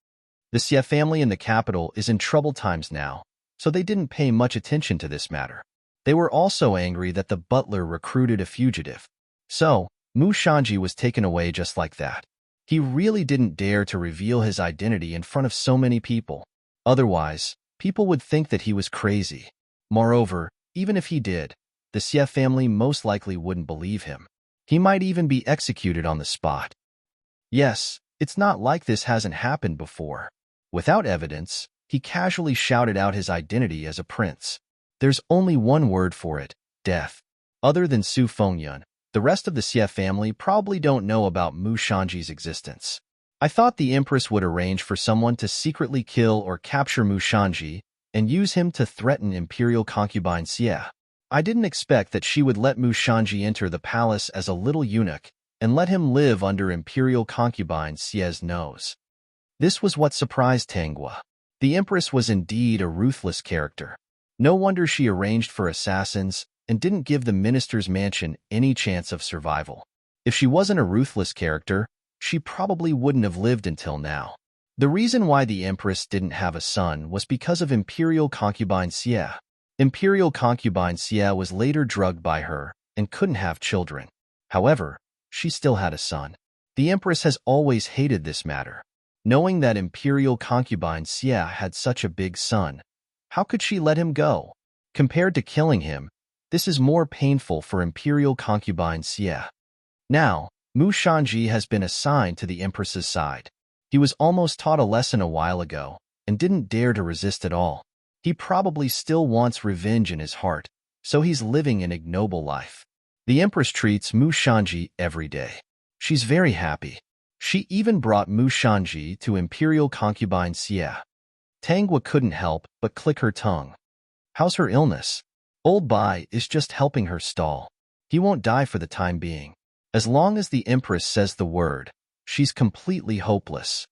The Xie family in the capital is in troubled times now, so they didn't pay much attention to this matter. They were also angry that the butler recruited a fugitive. So, Mu Shanji was taken away just like that. He really didn't dare to reveal his identity in front of so many people. Otherwise, people would think that he was crazy. Moreover, even if he did, the Xie family most likely wouldn't believe him. He might even be executed on the spot. Yes, it's not like this hasn't happened before. Without evidence, he casually shouted out his identity as a prince. There's only one word for it: death. Other than Su Fengyun, the rest of the Xie family probably don't know about Mu Shanji's existence. I thought the Empress would arrange for someone to secretly kill or capture Mu Shanji and use him to threaten Imperial concubine Xie. I didn't expect that she would let Mu Shanji enter the palace as a little eunuch and let him live under Imperial concubine Xie's nose. This was what surprised Tanghua. The Empress was indeed a ruthless character. No wonder she arranged for assassins and didn't give the minister's mansion any chance of survival. If she wasn't a ruthless character, she probably wouldn't have lived until now. The reason why the Empress didn't have a son was because of Imperial concubine Xie. Imperial concubine Xie was later drugged by her and couldn't have children. However, she still had a son. The Empress has always hated this matter. Knowing that Imperial concubine Xie had such a big son, how could she let him go? Compared to killing him, this is more painful for Imperial concubine Xie. Now, Mu Shanji has been assigned to the Empress's side. He was almost taught a lesson a while ago and didn't dare to resist at all. He probably still wants revenge in his heart, so he's living an ignoble life. The Empress treats Mu Shanji every day. She's very happy. She even brought Mu Shanji to Imperial concubine Xie. Tanghua couldn't help but click her tongue. How's her illness? Old Bai is just helping her stall. He won't die for the time being. As long as the Empress says the word, she's completely hopeless.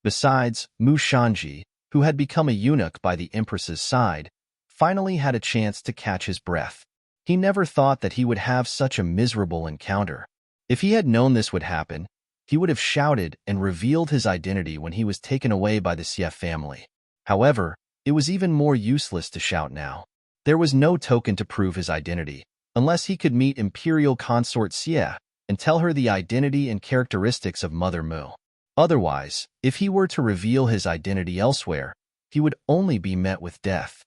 Besides, Mu Shanji, who had become a eunuch by the Empress's side, finally had a chance to catch his breath. He never thought that he would have such a miserable encounter. If he had known this would happen, he would have shouted and revealed his identity when he was taken away by the Xie family. However, it was even more useless to shout now. There was no token to prove his identity, unless he could meet Imperial consort Xie and tell her the identity and characteristics of Mother Mu. Otherwise, if he were to reveal his identity elsewhere, he would only be met with death.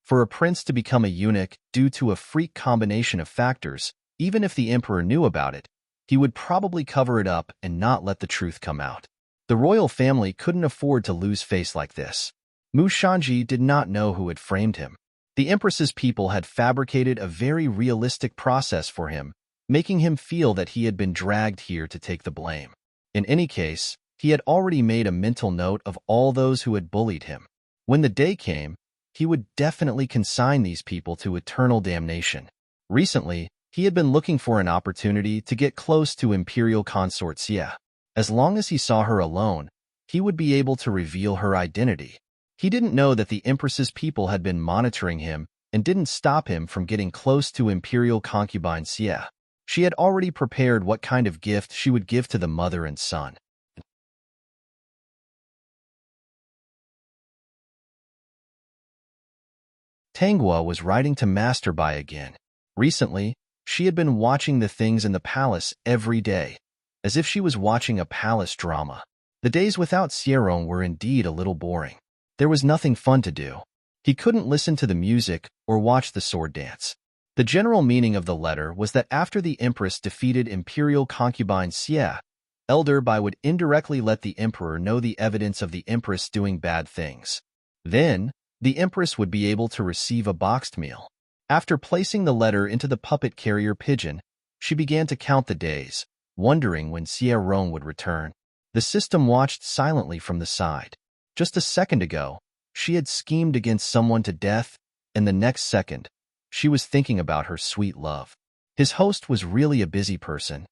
For a prince to become a eunuch due to a freak combination of factors, even if the emperor knew about it, he would probably cover it up and not let the truth come out. The royal family couldn't afford to lose face like this. Mu Shanji did not know who had framed him. The Empress's people had fabricated a very realistic process for him, making him feel that he had been dragged here to take the blame. In any case, he had already made a mental note of all those who had bullied him. When the day came, he would definitely consign these people to eternal damnation. Recently, he had been looking for an opportunity to get close to Imperial consort Xie. As long as he saw her alone, he would be able to reveal her identity. He didn't know that the Empress's people had been monitoring him and didn't stop him from getting close to Imperial concubine Xie. She had already prepared what kind of gift she would give to the mother and son. Tanghua was writing to Master Bai again. Recently, she had been watching the things in the palace every day, as if she was watching a palace drama. The days without Xierong were indeed a little boring. There was nothing fun to do. He couldn't listen to the music or watch the sword dance. The general meaning of the letter was that after the Empress defeated Imperial concubine Xie, Elder Bai would indirectly let the Emperor know the evidence of the Empress doing bad things. Then, the Empress would be able to receive a boxed meal. After placing the letter into the puppet carrier pigeon, she began to count the days, wondering when Xierong would return. The system watched silently from the side. Just a second ago, she had schemed against someone to death, and the next second, she was thinking about her sweet love. His host was really a busy person.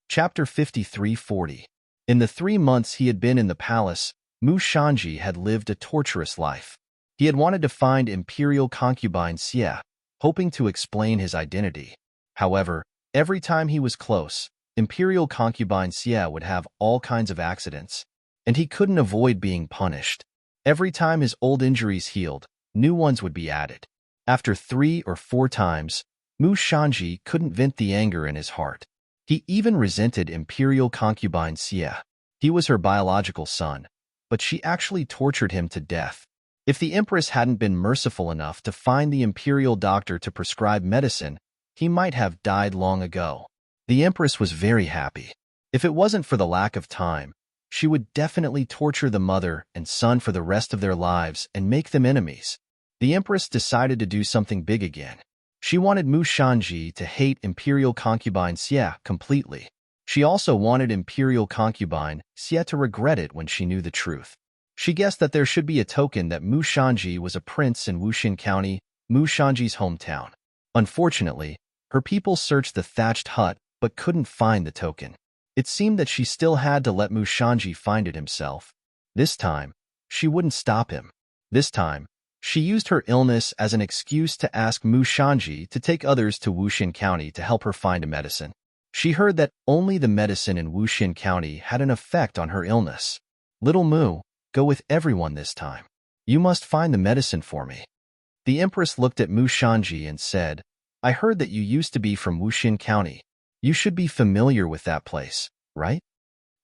Chapter 53:40. In the 3 months he had been in the palace, Mu Shanji had lived a torturous life. He had wanted to find Imperial concubine Xie, hoping to explain his identity. However, every time he was close, Imperial concubine Xie would have all kinds of accidents, and he couldn't avoid being punished. Every time his old injuries healed, new ones would be added. After 3 or 4 times, Mu Shanji couldn't vent the anger in his heart. He even resented Imperial concubine Xie. He was her biological son, but she actually tortured him to death. If the Empress hadn't been merciful enough to find the Imperial doctor to prescribe medicine, he might have died long ago. The Empress was very happy. If it wasn't for the lack of time, she would definitely torture the mother and son for the rest of their lives and make them enemies. The Empress decided to do something big again. She wanted Mu Shanji to hate Imperial concubine Xie completely. She also wanted Imperial concubine Xie to regret it when she knew the truth. She guessed that there should be a token that Mu Shanji was a prince in Wuxin County, Mu Shanji's hometown. Unfortunately, her people searched the thatched hut but couldn't find the token. It seemed that she still had to let Mu Shanji find it himself. This time, she wouldn't stop him. This time, she used her illness as an excuse to ask Mu Shanji to take others to Wuxin County to help her find a medicine. She heard that only the medicine in Wuxin County had an effect on her illness. Little Mu, go with everyone this time. You must find the medicine for me. The Empress looked at Mu Shanji and said, I heard that you used to be from Wuxin County. You should be familiar with that place, right?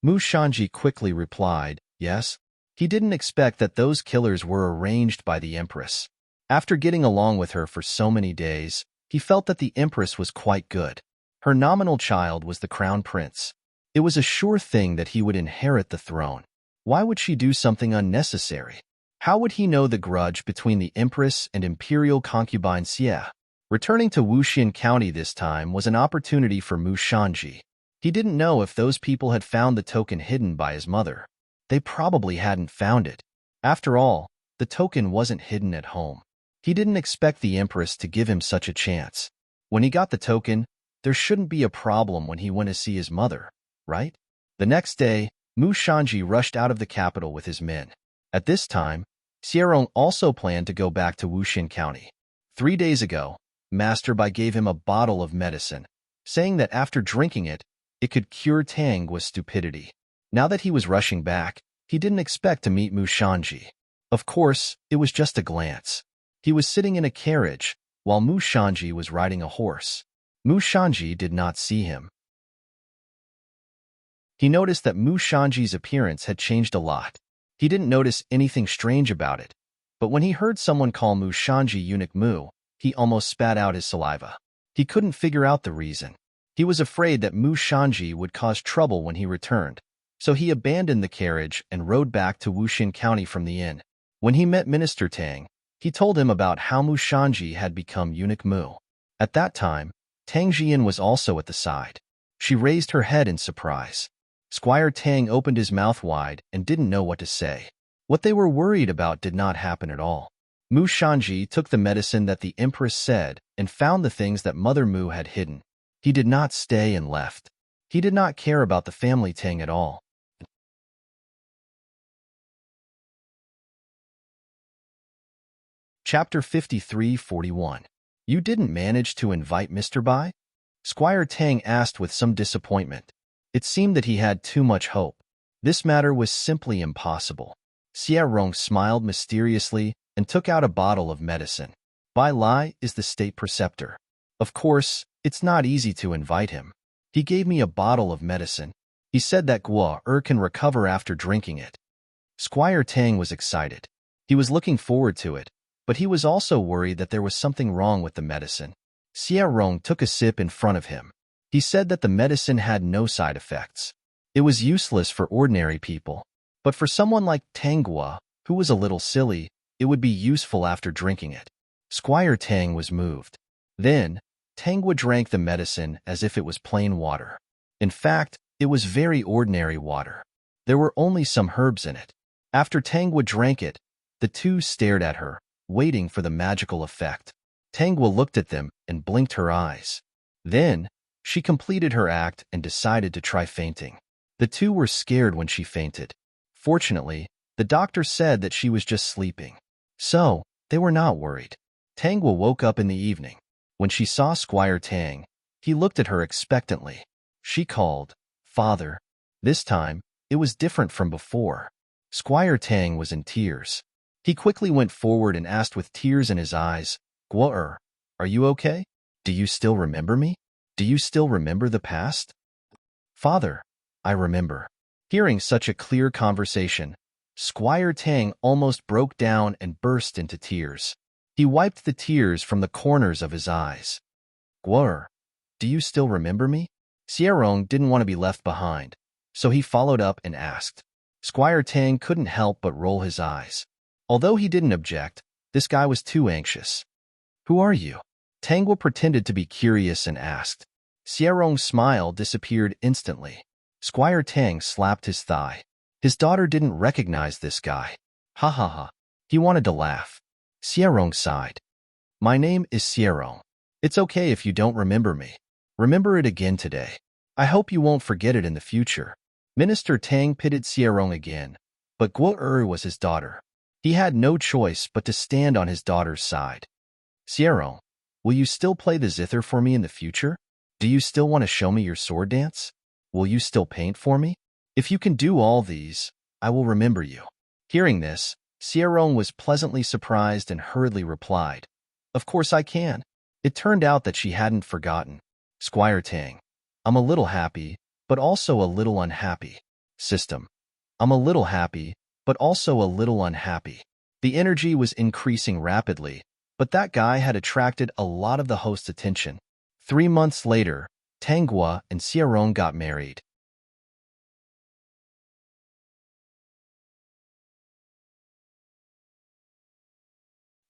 Mu Shanji quickly replied, yes. He didn't expect that those killers were arranged by the Empress. After getting along with her for so many days, he felt that the Empress was quite good. Her nominal child was the crown prince. It was a sure thing that he would inherit the throne. Why would she do something unnecessary? How would he know the grudge between the Empress and Imperial concubine Xie? Returning to Wuxin County this time was an opportunity for Mu Shanji. He didn't know if those people had found the token hidden by his mother. They probably hadn't found it. After all, the token wasn't hidden at home. He didn't expect the Empress to give him such a chance. When he got the token, there shouldn't be a problem when he went to see his mother, right? The next day, Mu Shanji rushed out of the capital with his men. At this time, Xierong also planned to go back to Wuxin County. 3 days ago, Master Bai gave him a bottle of medicine, saying that after drinking it, it could cure Tanghua's stupidity. Now that he was rushing back, he didn't expect to meet Mu Shanji. Of course, it was just a glance. He was sitting in a carriage, while Mu Shanji was riding a horse. Mu Shanji did not see him. He noticed that Mu Shanji's appearance had changed a lot. He didn't notice anything strange about it, but when he heard someone call Mu Shanji eunuch Mu, he almost spat out his saliva. He couldn't figure out the reason. He was afraid that Mu Shanji would cause trouble when he returned, so he abandoned the carriage and rode back to Wuxin County from the inn. When he met Minister Tang, he told him about how Mu Shanji had become eunuch Mu. At that time, Tang Jian was also at the side. She raised her head in surprise. Squire Tang opened his mouth wide and didn't know what to say. What they were worried about did not happen at all. Mu Shanji took the medicine that the Empress said and found the things that Mother Mu had hidden. He did not stay and left. He did not care about the family Tang at all. Chapter 53:41. You didn't manage to invite Mr. Bai? Squire Tang asked with some disappointment. It seemed that he had too much hope. This matter was simply impossible. Xie Rong smiled mysteriously and took out a bottle of medicine. Bai Lai is the state preceptor. Of course, it's not easy to invite him. He gave me a bottle of medicine. He said that Guo can recover after drinking it. Squire Tang was excited. He was looking forward to it, but he was also worried that there was something wrong with the medicine. Xie Rong took a sip in front of him. He said that the medicine had no side effects. It was useless for ordinary people. But for someone like Tang Guo, who was a little silly, it would be useful after drinking it. Squire Tang was moved. Then, Tang Guo drank the medicine as if it was plain water. In fact, it was very ordinary water. There were only some herbs in it. After Tang Guo drank it, the two stared at her, waiting for the magical effect. Tang Guo looked at them and blinked her eyes. Then, she completed her act and decided to try fainting. The two were scared when she fainted. Fortunately, the doctor said that she was just sleeping. So, they were not worried. Tang Guo woke up in the evening. When she saw Squire Tang, he looked at her expectantly. She called, "Father." This time, it was different from before. Squire Tang was in tears. He quickly went forward and asked with tears in his eyes, "Guo, are you okay? Do you still remember me? Do you still remember the past?" "Father, I remember." Hearing such a clear conversation, Squire Tang almost broke down and burst into tears. He wiped the tears from the corners of his eyes. "Guo, do you still remember me?" Xie Rong didn't want to be left behind, so he followed up and asked. Squire Tang couldn't help but roll his eyes. Although he didn't object, this guy was too anxious. "Who are you?" Tang Guo pretended to be curious and asked. Xie Rong's smile disappeared instantly. Squire Tang slapped his thigh. His daughter didn't recognize this guy. Ha ha ha. He wanted to laugh. Xie Rong sighed. "My name is Xie Rong. It's okay if you don't remember me. Remember it again today. I hope you won't forget it in the future." Minister Tang pitied Xie Rong again, but Guo was his daughter. He had no choice but to stand on his daughter's side. "Xie Rong, will you still play the zither for me in the future? Do you still want to show me your sword dance? Will you still paint for me? If you can do all these, I will remember you." Hearing this, Xie Rong was pleasantly surprised and hurriedly replied, "Of course I can." It turned out that she hadn't forgotten. Squire Tang, "I'm a little happy, but also a little unhappy." System, "I'm a little happy, but also a little unhappy." The energy was increasing rapidly, but that guy had attracted a lot of the host's attention. 3 months later, Tang Guo and Xie Rong got married.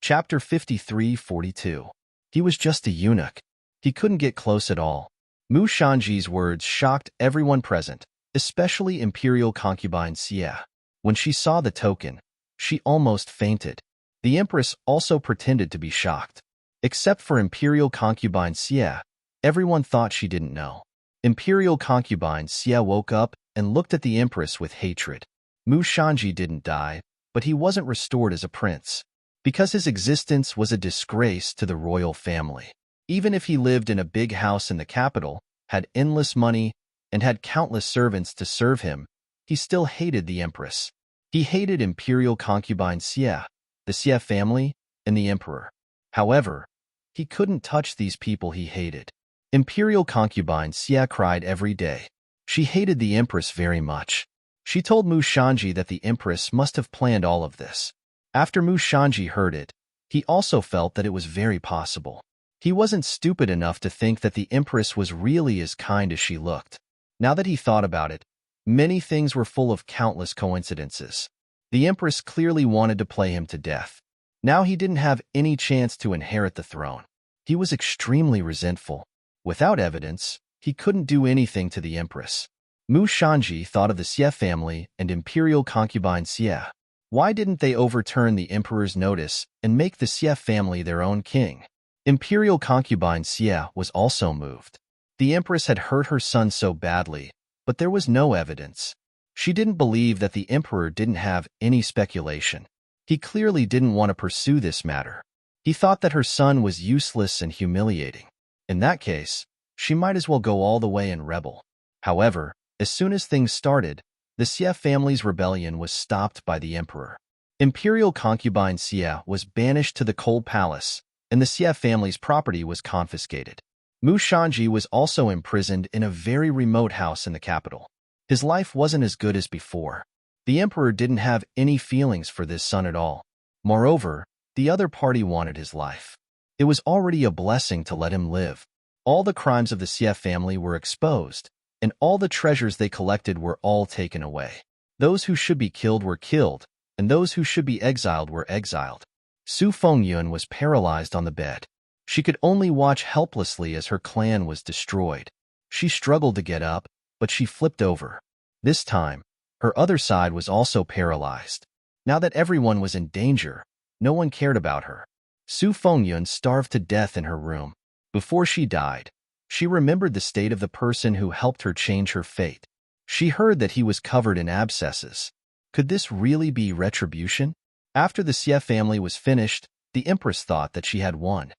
Chapter 53:42. He was just a eunuch. He couldn't get close at all. Mu Shanji's words shocked everyone present, especially Imperial concubine Xie. When she saw the token, she almost fainted. The Empress also pretended to be shocked. Except for Imperial concubine Xie, everyone thought she didn't know. Imperial concubine Xie woke up and looked at the Empress with hatred. Mu Shanji didn't die, but he wasn't restored as a prince, because his existence was a disgrace to the royal family. Even if he lived in a big house in the capital, had endless money, and had countless servants to serve him, he still hated the Empress. He hated Imperial concubine Xie, the Xie family, and the Emperor. However, he couldn't touch these people he hated. Imperial concubine Xie cried every day. She hated the Empress very much. She told Mu Shanji that the Empress must have planned all of this. After Mu Shanji heard it, he also felt that it was very possible. He wasn't stupid enough to think that the Empress was really as kind as she looked. Now that he thought about it, many things were full of countless coincidences. The Empress clearly wanted to play him to death. Now he didn't have any chance to inherit the throne. He was extremely resentful. Without evidence, he couldn't do anything to the Empress. Mu Shanji thought of the Xie family and Imperial concubine Xie. Why didn't they overturn the Emperor's notice and make the Xie family their own king? Imperial concubine Xie was also moved. The Empress had hurt her son so badly, but there was no evidence. She didn't believe that the Emperor didn't have any speculation. He clearly didn't want to pursue this matter. He thought that her son was useless and humiliating. In that case, she might as well go all the way and rebel. However, as soon as things started, the Xie family's rebellion was stopped by the Emperor. Imperial concubine Xie was banished to the Cold Palace, and the Xie family's property was confiscated. Mu Shanji was also imprisoned in a very remote house in the capital. His life wasn't as good as before. The Emperor didn't have any feelings for this son at all. Moreover, the other party wanted his life. It was already a blessing to let him live. All the crimes of the Xie family were exposed, and all the treasures they collected were all taken away. Those who should be killed were killed, and those who should be exiled were exiled. Su Fengyun was paralyzed on the bed. She could only watch helplessly as her clan was destroyed. She struggled to get up, but she flipped over. This time, her other side was also paralyzed. Now that everyone was in danger, no one cared about her. Su Fengyun starved to death in her room. Before she died, she remembered the state of the person who helped her change her fate. She heard that he was covered in abscesses. Could this really be retribution? After the Xie family was finished, the Empress thought that she had won.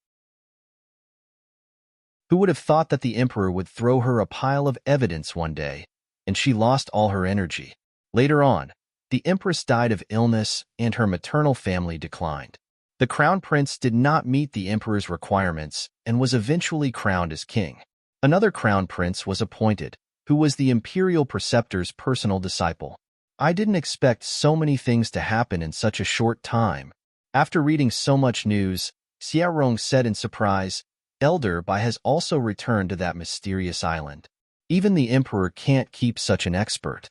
Who would have thought that the Emperor would throw her a pile of evidence one day, and she lost all her energy. Later on, the Empress died of illness and her maternal family declined. The Crown Prince did not meet the Emperor's requirements and was eventually crowned as king. Another Crown Prince was appointed, who was the Imperial Preceptor's personal disciple. I didn't expect so many things to happen in such a short time. After reading so much news, Xie Rong said in surprise, Elder Bai has also returned to that mysterious island. Even the Emperor can't keep such an expert.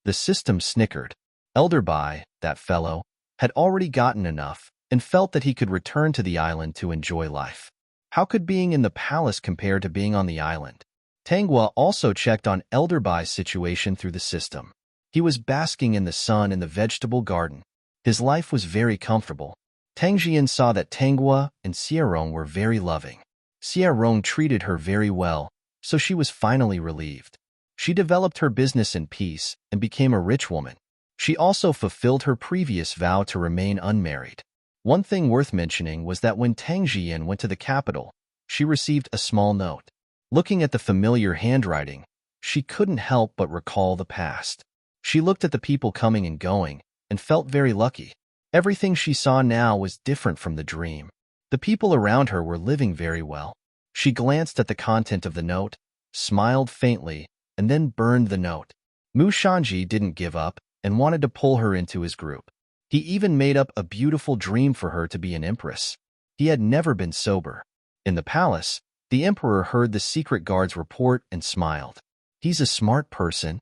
The system snickered. Elder Bai, that fellow, had already gotten enough and felt that he could return to the island to enjoy life. How could being in the palace compare to being on the island? Tanghua also checked on Elder Bai's situation through the system. He was basking in the sun in the vegetable garden. His life was very comfortable. Tang Jian saw that Tanghua and Xie Rong were very loving. Xie Rong treated her very well, so she was finally relieved. She developed her business in peace and became a rich woman. She also fulfilled her previous vow to remain unmarried. One thing worth mentioning was that when Tang Jian went to the capital, she received a small note. Looking at the familiar handwriting, she couldn't help but recall the past. She looked at the people coming and going and felt very lucky. Everything she saw now was different from the dream. The people around her were living very well. She glanced at the content of the note, smiled faintly, and then burned the note. Mu Shanji didn't give up and wanted to pull her into his group. He even made up a beautiful dream for her to be an empress. He had never been sober. In the palace, the Emperor heard the secret guard's report and smiled. He's a smart person.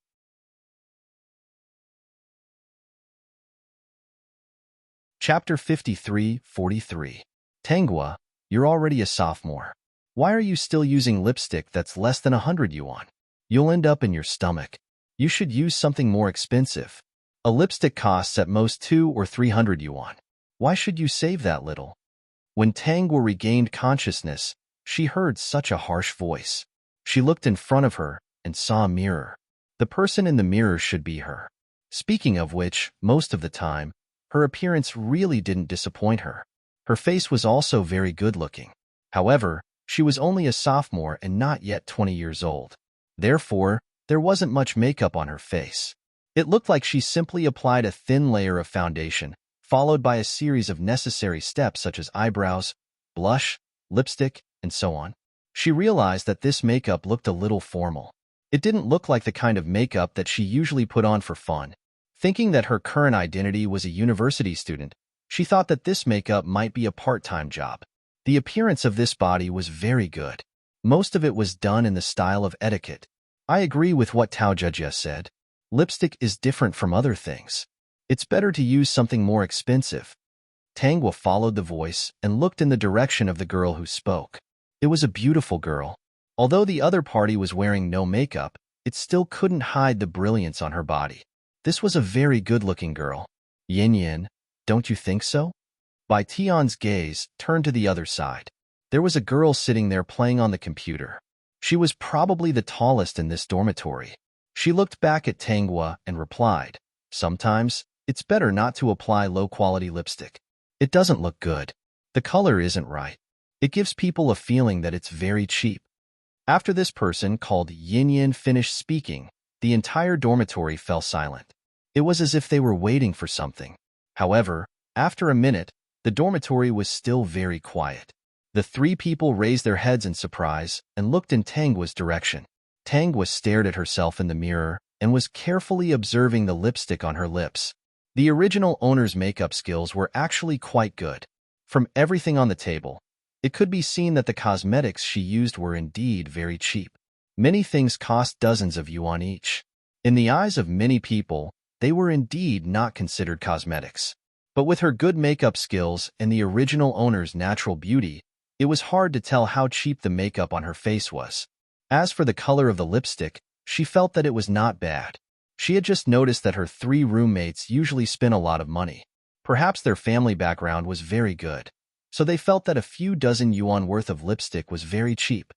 Chapter 53-43. Tanghua, you're already a sophomore. Why are you still using lipstick that's less than 100 yuan? You'll end up in your stomach. You should use something more expensive. A lipstick costs at most 200 or 300 yuan. Why should you save that little? When Tanghua regained consciousness, she heard such a harsh voice. She looked in front of her and saw a mirror. The person in the mirror should be her. Speaking of which, most of the time, her appearance really didn't disappoint her. Her face was also very good-looking. However, she was only a sophomore and not yet 20 years old. Therefore, there wasn't much makeup on her face. It looked like she simply applied a thin layer of foundation, followed by a series of necessary steps such as eyebrows, blush, lipstick, and so on. She realized that this makeup looked a little formal. It didn't look like the kind of makeup that she usually put on for fun. Thinking that her current identity was a university student, she thought that this makeup might be a part-time job. The appearance of this body was very good. Most of it was done in the style of etiquette. I agree with what Tao Jia said. Lipstick is different from other things. It's better to use something more expensive. Tanghua followed the voice and looked in the direction of the girl who spoke. It was a beautiful girl. Although the other party was wearing no makeup, it still couldn't hide the brilliance on her body. This was a very good-looking girl. Yin Yin, don't you think so? Bai Tian's gaze turned to the other side. There was a girl sitting there playing on the computer. She was probably the tallest in this dormitory. She looked back at Tanghua and replied, "Sometimes, it's better not to apply low-quality lipstick. It doesn't look good. The color isn't right. It gives people a feeling that it's very cheap." After this person called Yin Yin finished speaking, the entire dormitory fell silent. It was as if they were waiting for something. However, after a minute, the dormitory was still very quiet. The three people raised their heads in surprise and looked in Tanghua's direction. Tanghua stared at herself in the mirror and was carefully observing the lipstick on her lips. The original owner's makeup skills were actually quite good. From everything on the table, it could be seen that the cosmetics she used were indeed very cheap. Many things cost dozens of yuan each. In the eyes of many people, they were indeed not considered cosmetics. But with her good makeup skills and the original owner's natural beauty, it was hard to tell how cheap the makeup on her face was. As for the color of the lipstick, she felt that it was not bad. She had just noticed that her three roommates usually spent a lot of money. Perhaps their family background was very good, so they felt that a few dozen yuan worth of lipstick was very cheap.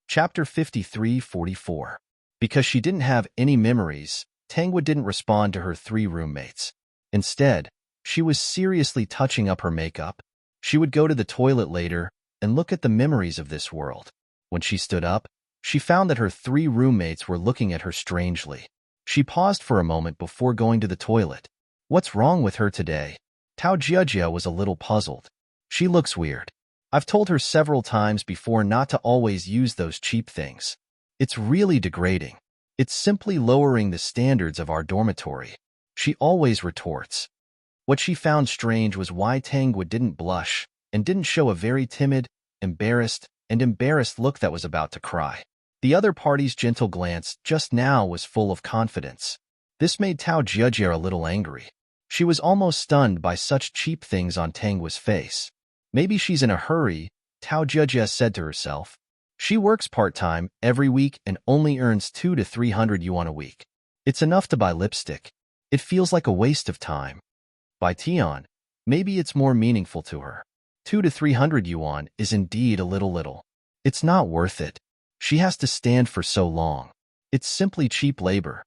Chapter 53-44. Because she didn't have any memories, Tanghua didn't respond to her three roommates. Instead, she was seriously touching up her makeup. She would go to the toilet later and look at the memories of this world. When she stood up, she found that her three roommates were looking at her strangely. She paused for a moment before going to the toilet. What's wrong with her today? Tao Jiajia was a little puzzled. She looks weird. I've told her several times before not to always use those cheap things. It's really degrading. It's simply lowering the standards of our dormitory. She always retorts. What she found strange was why Tanghua didn't blush and didn't show a very timid, embarrassed look that was about to cry. The other party's gentle glance just now was full of confidence. This made Tao Jiajia a little angry. She was almost stunned by such cheap things on Tanghua's face. Maybe she's in a hurry, Tao Jiajia said to herself. She works part-time every week and only earns 200 to 300 yuan a week. It's enough to buy lipstick. It feels like a waste of time. By Tian, maybe it's more meaningful to her. 200 to 300 yuan is indeed a little. It's not worth it. She has to stand for so long. It's simply cheap labor.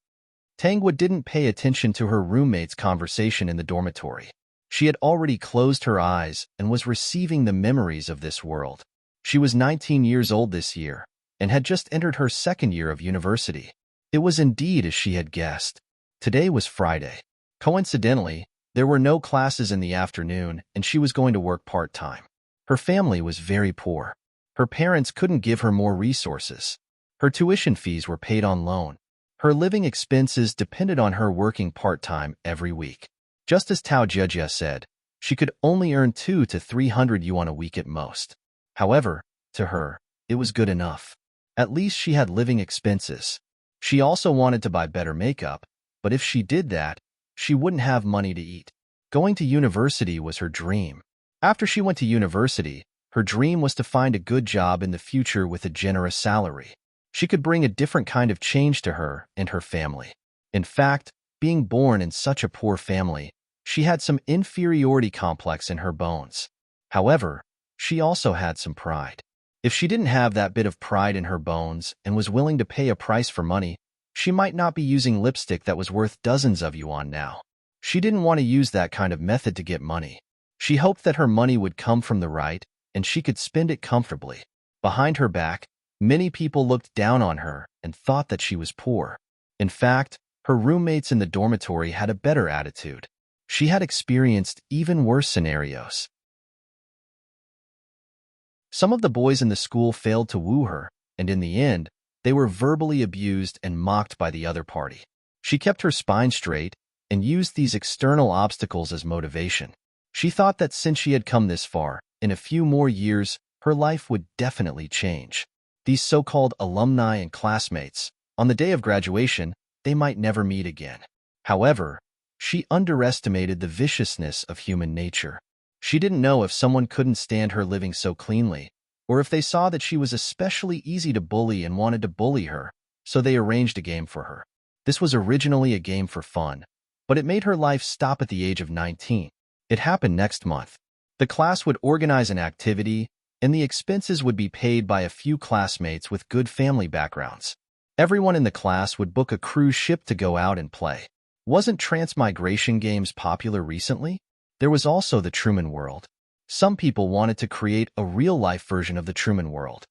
Tanghua didn't pay attention to her roommate's conversation in the dormitory. She had already closed her eyes and was receiving the memories of this world. She was 19 years old this year and had just entered her second year of university. It was indeed as she had guessed. Today was Friday. Coincidentally, there were no classes in the afternoon and she was going to work part-time. Her family was very poor. Her parents couldn't give her more resources. Her tuition fees were paid on loan. Her living expenses depended on her working part-time every week. Just as Tao Jiajia said, she could only earn 200 to 300 yuan a week at most. However, to her, it was good enough. At least she had living expenses. She also wanted to buy better makeup, but if she did that, she wouldn't have money to eat. Going to university was her dream. After she went to university, her dream was to find a good job in the future with a generous salary. She could bring a different kind of change to her and her family. In fact, being born in such a poor family, she had some inferiority complex in her bones. However, she also had some pride. If she didn't have that bit of pride in her bones and was willing to pay a price for money, she might not be using lipstick that was worth dozens of yuan now. She didn't want to use that kind of method to get money. She hoped that her money would come from the right and she could spend it comfortably. Behind her back, many people looked down on her and thought that she was poor. In fact, her roommates in the dormitory had a better attitude. She had experienced even worse scenarios. Some of the boys in the school failed to woo her, and in the end, they were verbally abused and mocked by the other party. She kept her spine straight and used these external obstacles as motivation. She thought that since she had come this far, in a few more years, her life would definitely change. These so-called alumni and classmates, on the day of graduation, they might never meet again. However, she underestimated the viciousness of human nature. She didn't know if someone couldn't stand her living so cleanly, or if they saw that she was especially easy to bully and wanted to bully her, so they arranged a game for her. This was originally a game for fun, but it made her life stop at the age of 19. It happened next month. The class would organize an activity, and the expenses would be paid by a few classmates with good family backgrounds. Everyone in the class would book a cruise ship to go out and play. Wasn't transmigration games popular recently? There was also the Truman World. Some people wanted to create a real-life version of the Truman World.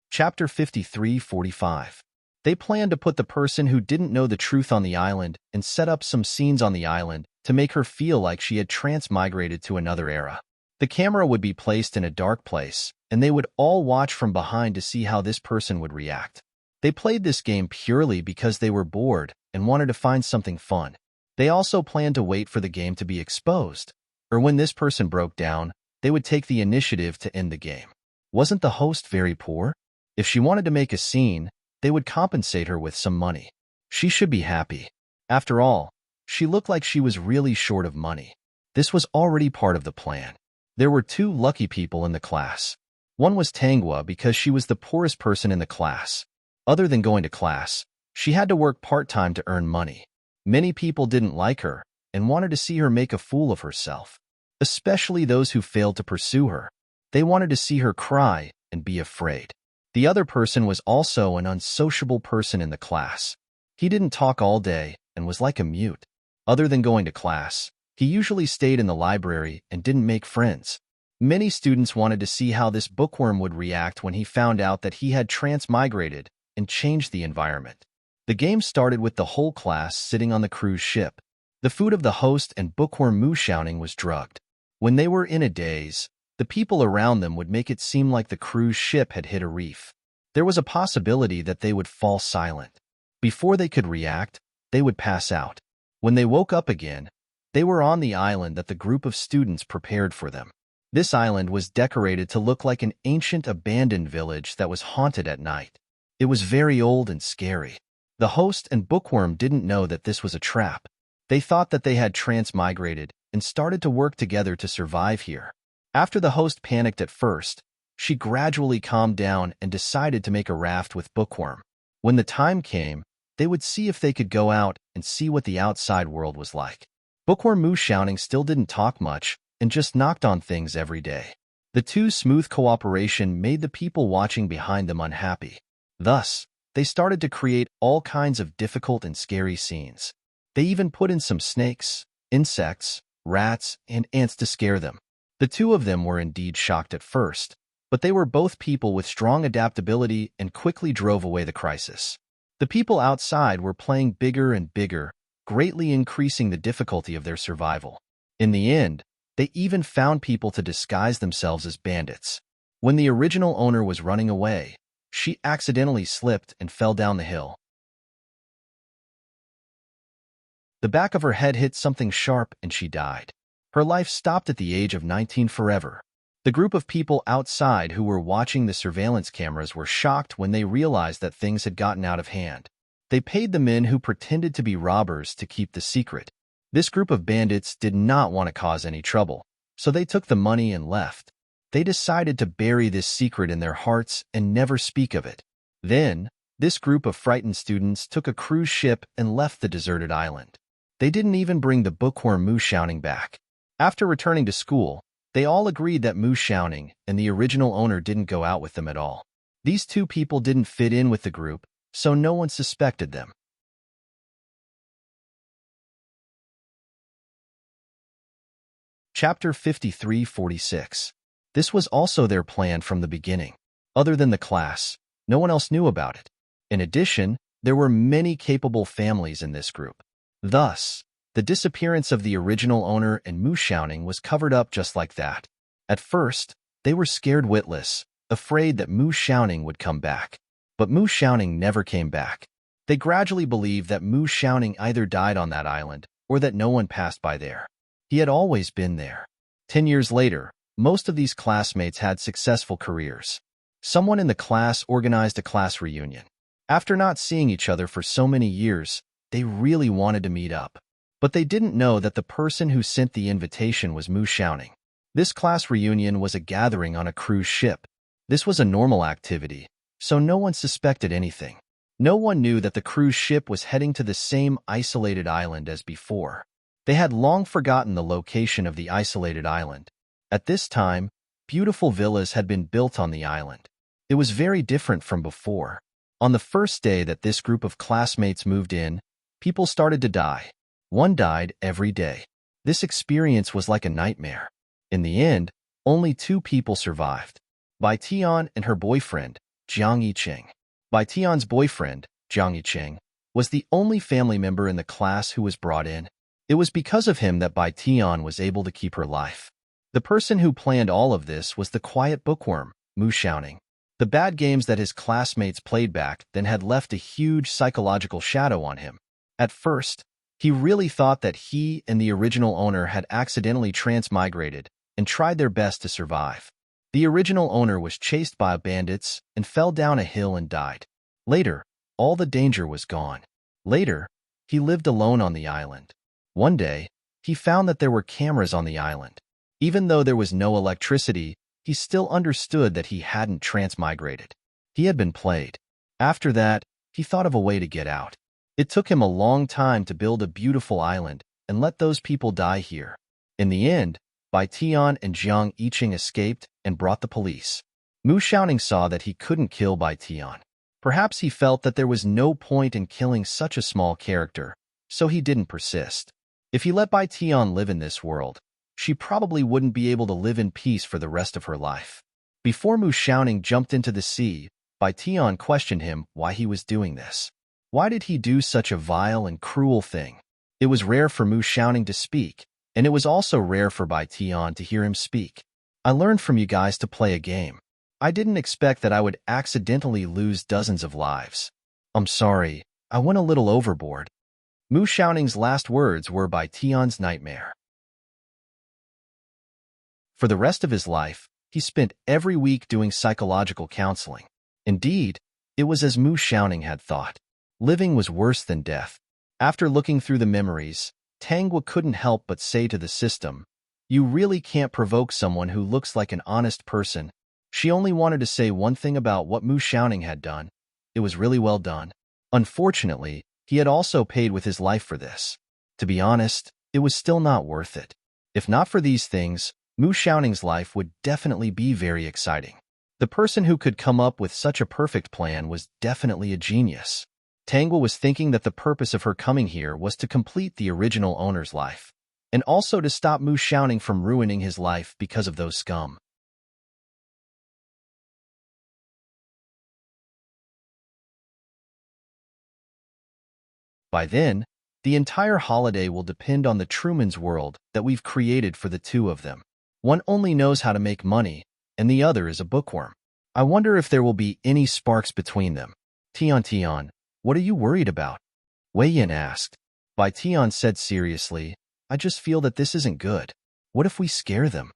Chapter 53:45. They planned to put the person who didn't know the truth on the island and set up some scenes on the island to make her feel like she had transmigrated to another era. The camera would be placed in a dark place, and they would all watch from behind to see how this person would react. They played this game purely because they were bored and wanted to find something fun. They also planned to wait for the game to be exposed, or when this person broke down, they would take the initiative to end the game. Wasn't the host very poor? If she wanted to make a scene, they would compensate her with some money. She should be happy. After all, she looked like she was really short of money. This was already part of the plan. There were two lucky people in the class. One was Tangwa because she was the poorest person in the class. Other than going to class, she had to work part-time to earn money. Many people didn't like her and wanted to see her make a fool of herself, especially those who failed to pursue her. They wanted to see her cry and be afraid. The other person was also an unsociable person in the class. He didn't talk all day and was like a mute. Other than going to class, he usually stayed in the library and didn't make friends. Many students wanted to see how this bookworm would react when he found out that he had transmigrated and changed the environment. The game started with the whole class sitting on the cruise ship. The food of the host and bookworm Mushouting was drugged. When they were in a daze, the people around them would make it seem like the cruise ship had hit a reef. There was a possibility that they would fall silent. Before they could react, they would pass out. When they woke up again, they were on the island that the group of students prepared for them. This island was decorated to look like an ancient abandoned village that was haunted at night. It was very old and scary. The host and bookworm didn't know that this was a trap. They thought that they had transmigrated and started to work together to survive here. After the host panicked at first, she gradually calmed down and decided to make a raft with bookworm. When the time came, they would see if they could go out and see what the outside world was like. Bookworm Mushouting still didn't talk much and just knocked on things every day. The two smooth cooperation made the people watching behind them unhappy. Thus, they started to create all kinds of difficult and scary scenes. They even put in some snakes, insects, rats, and ants to scare them. The two of them were indeed shocked at first, but they were both people with strong adaptability and quickly drove away the crisis. The people outside were playing bigger and bigger, greatly increasing the difficulty of their survival. In the end, they even found people to disguise themselves as bandits. When the original owner was running away, she accidentally slipped and fell down the hill. The back of her head hit something sharp and she died. Her life stopped at the age of 19 forever. The group of people outside who were watching the surveillance cameras were shocked when they realized that things had gotten out of hand. They paid the men who pretended to be robbers to keep the secret. This group of bandits did not want to cause any trouble, so they took the money and left. They decided to bury this secret in their hearts and never speak of it. Then, this group of frightened students took a cruise ship and left the deserted island. They didn't even bring the bookworm Mushouting back. After returning to school, they all agreed that Mushouting and the original owner didn't go out with them at all. These two people didn't fit in with the group, so no one suspected them. Chapter 53:46. This was also their plan from the beginning. Other than the class, no one else knew about it. In addition, there were many capable families in this group. Thus, the disappearance of the original owner and Mushouting was covered up just like that. At first, they were scared witless, afraid that Mushouting would come back. But Mushouting never came back. They gradually believed that Mushouting either died on that island or that no one passed by there. He had always been there. 10 years later, most of these classmates had successful careers. Someone in the class organized a class reunion. After not seeing each other for so many years, they really wanted to meet up. But they didn't know that the person who sent the invitation was Mushouting. This class reunion was a gathering on a cruise ship. This was a normal activity, so no one suspected anything. No one knew that the cruise ship was heading to the same isolated island as before. They had long forgotten the location of the isolated island. At this time, beautiful villas had been built on the island. It was very different from before. On the first day that this group of classmates moved in, people started to die. One died every day. This experience was like a nightmare. In the end, only 2 people survived. Bai Tian and her boyfriend, Jiang Yiqing. Bai Tian's boyfriend, Jiang Yiqing, was the only family member in the class who was brought in. It was because of him that Bai Tian was able to keep her life. The person who planned all of this was the quiet bookworm, Mu Xiaoning. The bad games that his classmates played back then had left a huge psychological shadow on him. At first, he really thought that he and the original owner had accidentally transmigrated and tried their best to survive. The original owner was chased by bandits and fell down a hill and died. Later, all the danger was gone. Later, he lived alone on the island. One day, he found that there were cameras on the island. Even though there was no electricity, he still understood that he hadn't transmigrated. He had been played. After that, he thought of a way to get out. It took him a long time to build a beautiful island and let those people die here. In the end, Bai Tian and Jiang Yiqing escaped and brought the police. Mu Xiaoning saw that he couldn't kill Bai Tian. Perhaps he felt that there was no point in killing such a small character, so he didn't persist. If he let Bai Tian live in this world, she probably wouldn't be able to live in peace for the rest of her life. Before Mu Xiaoning jumped into the sea, Bai Tian questioned him why he was doing this. Why did he do such a vile and cruel thing? It was rare for Mu Xiaoning to speak, and it was also rare for Bai Tian to hear him speak. I learned from you guys to play a game. I didn't expect that I would accidentally lose dozens of lives. I'm sorry, I went a little overboard. Mu Xiaoning's last words were Bai Tian's nightmare. For the rest of his life, he spent every week doing psychological counseling. Indeed, it was as Mu Xiaoning had thought. Living was worse than death. After looking through the memories, Tangwa couldn't help but say to the system, "You really can't provoke someone who looks like an honest person." She only wanted to say one thing about what Mu Xiaoning had done. It was really well done. Unfortunately, he had also paid with his life for this. To be honest, it was still not worth it. If not for these things, Mu Xiaoning's life would definitely be very exciting. The person who could come up with such a perfect plan was definitely a genius. Tangwa was thinking that the purpose of her coming here was to complete the original owner's life, and also to stop Mu Xiaoning from ruining his life because of those scum. By then, the entire holiday will depend on the Truman's world that we've created for the two of them. One only knows how to make money, and the other is a bookworm. I wonder if there will be any sparks between them. Tian, what are you worried about? Wei Yin asked. Bai Tian said seriously, I just feel that this isn't good. What if we scare them?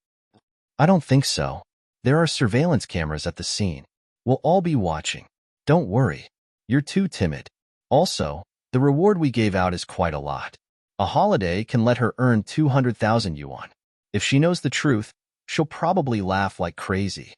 I don't think so. There are surveillance cameras at the scene. We'll all be watching. Don't worry. You're too timid. Also, the reward we gave out is quite a lot. A holiday can let her earn 200,000 yuan. If she knows the truth, she'll probably laugh like crazy.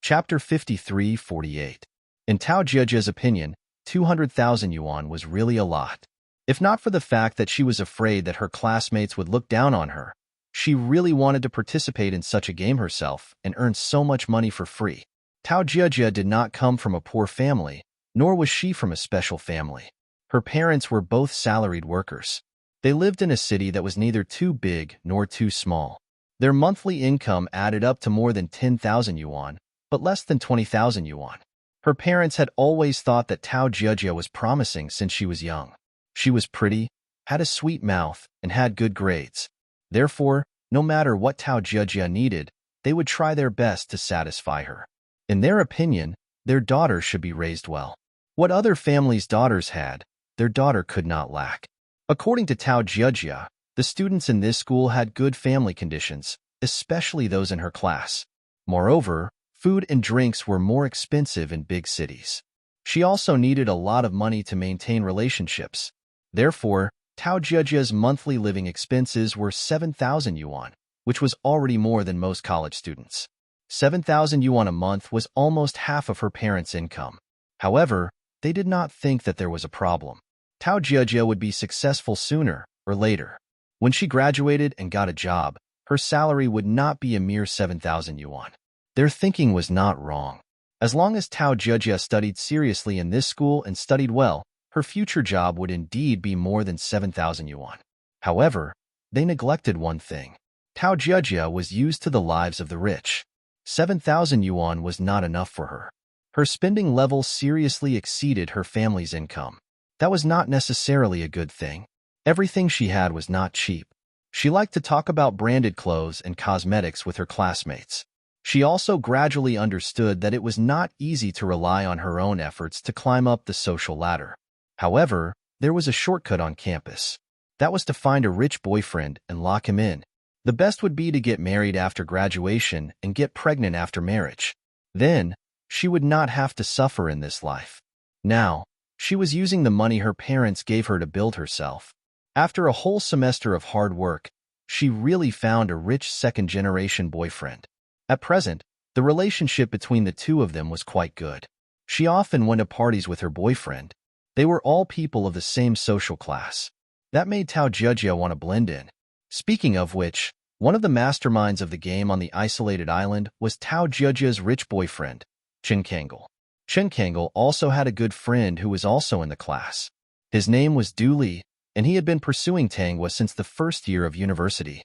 Chapter 53:48. In Tao Jiejia's opinion, 200,000 yuan was really a lot. If not for the fact that she was afraid that her classmates would look down on her, she really wanted to participate in such a game herself and earn so much money for free. Tao Jiejia did not come from a poor family, nor was she from a special family. Her parents were both salaried workers. They lived in a city that was neither too big nor too small. Their monthly income added up to more than 10,000 yuan, but less than 20,000 yuan. Her parents had always thought that Tao Jiejia was promising since she was young. She was pretty, had a sweet mouth, and had good grades. Therefore, no matter what Tao Jiejia needed, they would try their best to satisfy her. In their opinion, their daughter should be raised well. What other families' daughters had, their daughter could not lack. According to Tao Jiejia, the students in this school had good family conditions, especially those in her class. Moreover, food and drinks were more expensive in big cities. She also needed a lot of money to maintain relationships. Therefore, Tao Jiejia's monthly living expenses were 7,000 yuan, which was already more than most college students. 7,000 yuan a month was almost half of her parents' income. However, they did not think that there was a problem. Tao Jiejie would be successful sooner or later. When she graduated and got a job, her salary would not be a mere 7,000 yuan. Their thinking was not wrong. As long as Tao Jiejie studied seriously in this school and studied well, her future job would indeed be more than 7,000 yuan. However, they neglected one thing. Tao Jiejie was used to the lives of the rich. 7,000 yuan was not enough for her. Her spending level seriously exceeded her family's income. That was not necessarily a good thing. Everything she had was not cheap. She liked to talk about branded clothes and cosmetics with her classmates. She also gradually understood that it was not easy to rely on her own efforts to climb up the social ladder. However, there was a shortcut on campus. That was to find a rich boyfriend and lock him in. The best would be to get married after graduation and get pregnant after marriage. Then, she would not have to suffer in this life. Now, she was using the money her parents gave her to build herself. After a whole semester of hard work, she really found a rich second-generation boyfriend. At present, the relationship between the two of them was quite good. She often went to parties with her boyfriend. They were all people of the same social class. That made Tao Jiejie want to blend in. Speaking of which, one of the masterminds of the game on the isolated island was Tao Jiejie's rich boyfriend, Chen Kangel. Chen Kangel also had a good friend who was also in the class. His name was Du Li, and he had been pursuing Tanghua since the first year of university.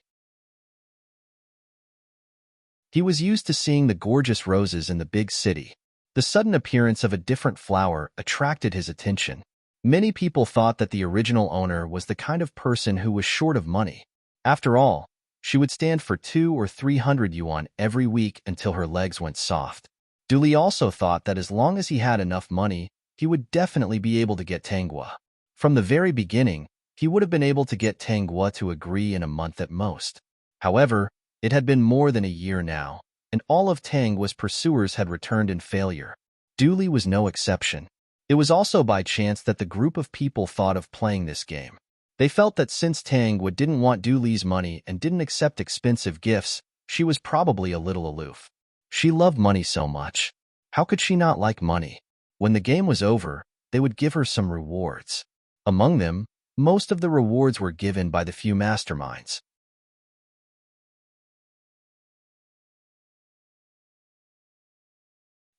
He was used to seeing the gorgeous roses in the big city. The sudden appearance of a different flower attracted his attention. Many people thought that the original owner was the kind of person who was short of money. After all, she would stand for 200 or 300 yuan every week until her legs went soft. Du Li also thought that as long as he had enough money, he would definitely be able to get Tanghua. From the very beginning, he would have been able to get Tanghua to agree in a month at most. However, it had been more than a year now, and all of Tanghua's pursuers had returned in failure. Du Li was no exception. It was also by chance that the group of people thought of playing this game. They felt that since Tanghua didn't want Du Li's money and didn't accept expensive gifts, she was probably a little aloof. She loved money so much. How could she not like money? When the game was over, they would give her some rewards. Among them, most of the rewards were given by the few masterminds.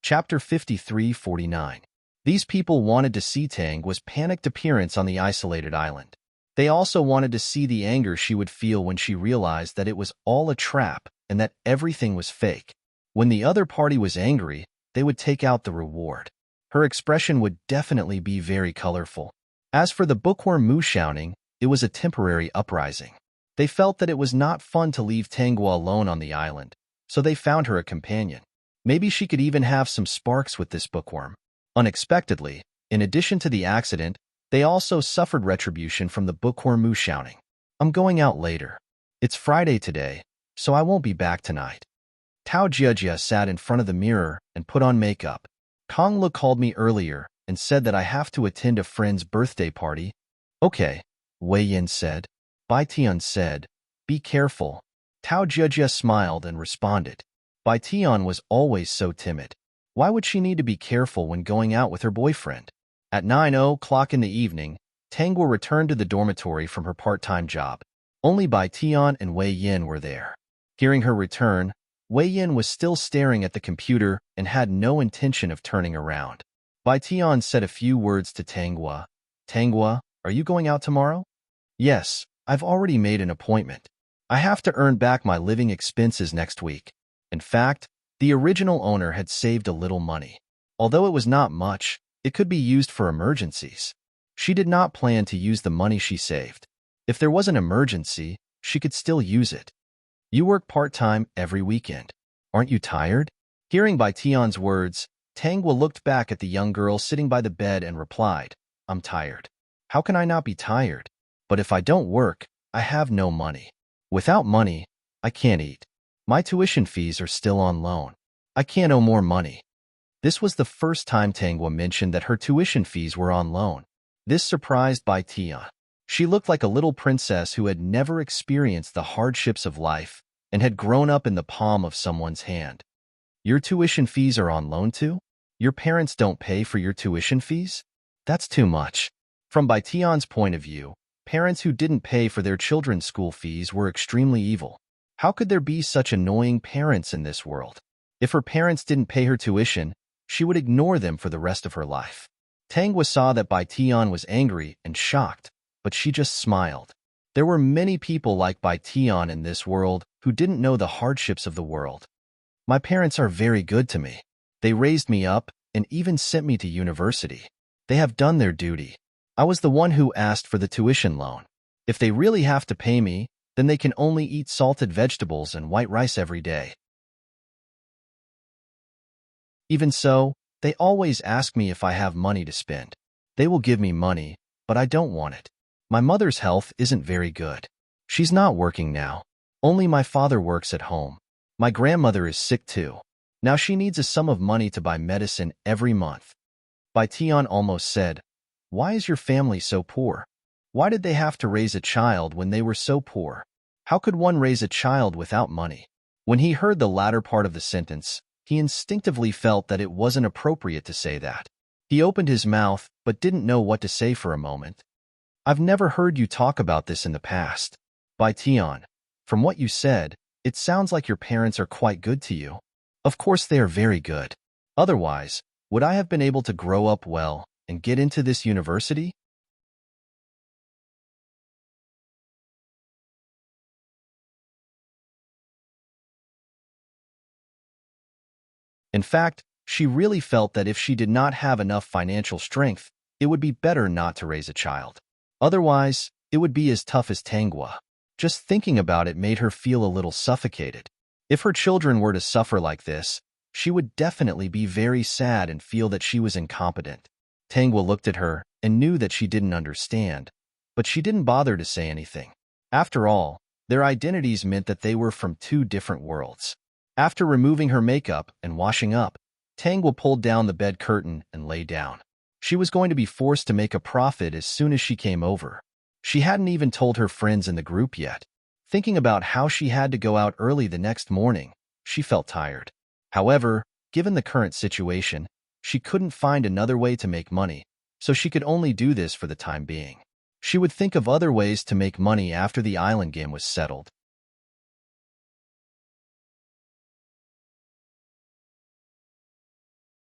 Chapter 53-49. These people wanted to see Tanghua's panicked appearance on the isolated island. They also wanted to see the anger she would feel when she realized that it was all a trap and that everything was fake. When the other party was angry, they would take out the reward. Her expression would definitely be very colorful. As for the bookworm Mu Xiaoning, it was a temporary uprising. They felt that it was not fun to leave Tanghua alone on the island, so they found her a companion. Maybe she could even have some sparks with this bookworm. Unexpectedly, in addition to the accident, they also suffered retribution from the bookworm Mu Xiaoning. I'm going out later. It's Friday today, so I won't be back tonight. Tao Jiejie sat in front of the mirror and put on makeup. Kong Le called me earlier and said that I have to attend a friend's birthday party. Okay, Wei Yin said. Bai Tian said, be careful. Tao Jiejie smiled and responded. Bai Tian was always so timid. Why would she need to be careful when going out with her boyfriend? At 9:00 in the evening, Tanghua returned to the dormitory from her part-time job. Only Bai Tian and Wei Yin were there. Hearing her return, Wei Yin was still staring at the computer and had no intention of turning around. Bai Tian said a few words to Tanghua. Tanghua, are you going out tomorrow? Yes, I've already made an appointment. I have to earn back my living expenses next week. In fact, the original owner had saved a little money. Although it was not much, it could be used for emergencies. She did not plan to use the money she saved. If there was an emergency, she could still use it. You work part-time every weekend. Aren't you tired? Hearing Bai Tian's words, Tanghua looked back at the young girl sitting by the bed and replied, I'm tired. How can I not be tired? But if I don't work, I have no money. Without money, I can't eat. My tuition fees are still on loan. I can't owe more money. This was the first time Tanghua mentioned that her tuition fees were on loan. This surprised Bai Tian. She looked like a little princess who had never experienced the hardships of life and had grown up in the palm of someone's hand. Your tuition fees are on loan too? Your parents don't pay for your tuition fees? That's too much. From Baition's point of view, parents who didn't pay for their children's school fees were extremely evil. How could there be such annoying parents in this world? If her parents didn't pay her tuition, she would ignore them for the rest of her life. Tangwa saw that Baition was angry and shocked, but she just smiled. There were many people like Baition in this world who didn't know the hardships of the world. My parents are very good to me. They raised me up and even sent me to university. They have done their duty. I was the one who asked for the tuition loan. If they really have to pay me, then they can only eat salted vegetables and white rice every day. Even so, they always ask me if I have money to spend. They will give me money, but I don't want it. My mother's health isn't very good. She's not working now. Only my father works at home. My grandmother is sick too. Now she needs a sum of money to buy medicine every month. Baition almost said, "Why is your family so poor? Why did they have to raise a child when they were so poor? How could one raise a child without money?" When he heard the latter part of the sentence, he instinctively felt that it wasn't appropriate to say that. He opened his mouth but didn't know what to say for a moment. "I've never heard you talk about this in the past. Baition, from what you said, it sounds like your parents are quite good to you." "Of course they are very good. Otherwise, would I have been able to grow up well and get into this university?" In fact, she really felt that if she did not have enough financial strength, it would be better not to raise a child. Otherwise, it would be as tough as Tangwa. Just thinking about it made her feel a little suffocated. If her children were to suffer like this, she would definitely be very sad and feel that she was incompetent. Tangwa looked at her and knew that she didn't understand, but she didn't bother to say anything. After all, their identities meant that they were from two different worlds. After removing her makeup and washing up, Tangwa pulled down the bed curtain and lay down. She was going to be forced to make a profit as soon as she came over. She hadn't even told her friends in the group yet. Thinking about how she had to go out early the next morning, she felt tired. However, given the current situation, she couldn't find another way to make money, so she could only do this for the time being. She would think of other ways to make money after the island game was settled.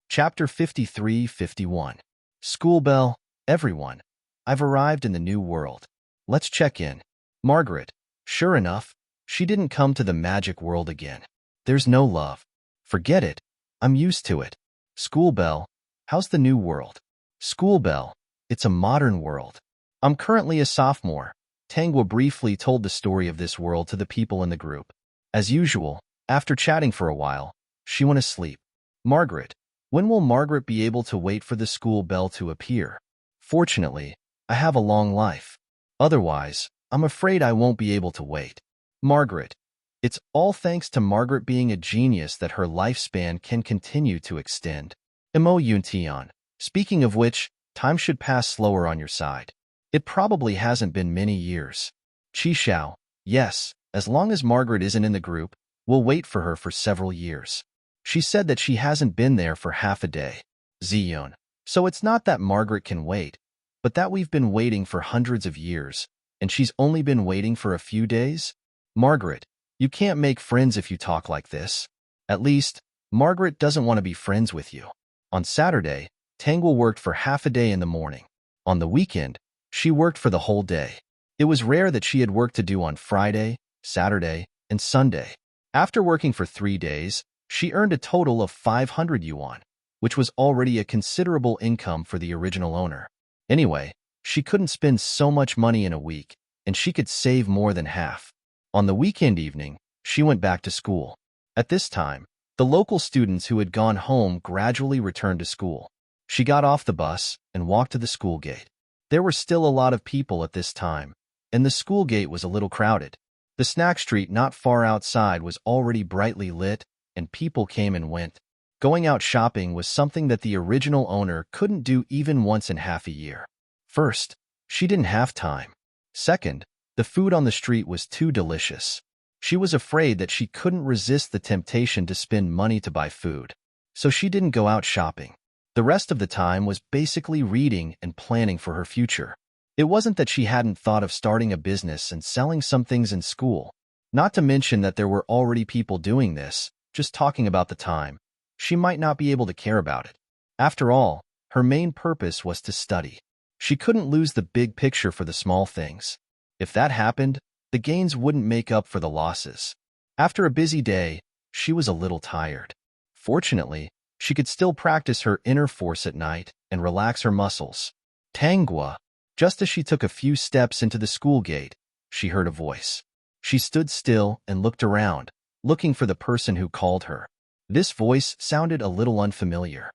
Chapter 53-51. School bell. Everyone. I've arrived in the new world. Let's check in. Margaret. Sure enough, she didn't come to the magic world again. There's no love. Forget it. I'm used to it. School bell. How's the new world? School bell. It's a modern world. I'm currently a sophomore. Tangwa briefly told the story of this world to the people in the group. As usual, after chatting for a while, she went asleep. Margaret. When will Margaret be able to wait for the school bell to appear? Fortunately, I have a long life. Otherwise, I'm afraid I won't be able to wait. Margaret. It's all thanks to Margaret being a genius that her lifespan can continue to extend. Yuntian. Speaking of which, time should pass slower on your side. It probably hasn't been many years. Qishao. Yes, as long as Margaret isn't in the group, we'll wait for her for several years. She said that she hasn't been there for half a day. Zion. So it's not that Margaret can wait, but that we've been waiting for hundreds of years, and she's only been waiting for a few days? Margaret, you can't make friends if you talk like this. At least, Margaret doesn't want to be friends with you. On Saturday, Tangwa worked for half a day in the morning. On the weekend, she worked for the whole day. It was rare that she had work to do on Friday, Saturday, and Sunday. After working for 3 days, she earned a total of 500 yuan, which was already a considerable income for the original owner. Anyway, she couldn't spend so much money in a week, and she could save more than half. On the weekend evening, she went back to school. At this time, the local students who had gone home gradually returned to school. She got off the bus and walked to the school gate. There were still a lot of people at this time, and the school gate was a little crowded. The snack street not far outside was already brightly lit, and people came and went. Going out shopping was something that the original owner couldn't do even once in half a year. First, she didn't have time. Second, the food on the street was too delicious. She was afraid that she couldn't resist the temptation to spend money to buy food. So she didn't go out shopping. The rest of the time was basically reading and planning for her future. It wasn't that she hadn't thought of starting a business and selling some things in school. Not to mention that there were already people doing this, just talking about the time. She might not be able to care about it. After all, her main purpose was to study. She couldn't lose the big picture for the small things. If that happened, the gains wouldn't make up for the losses. After a busy day, she was a little tired. Fortunately, she could still practice her inner force at night and relax her muscles. Tangua. Just as she took a few steps into the school gate, she heard a voice. She stood still and looked around, looking for the person who called her. This voice sounded a little unfamiliar.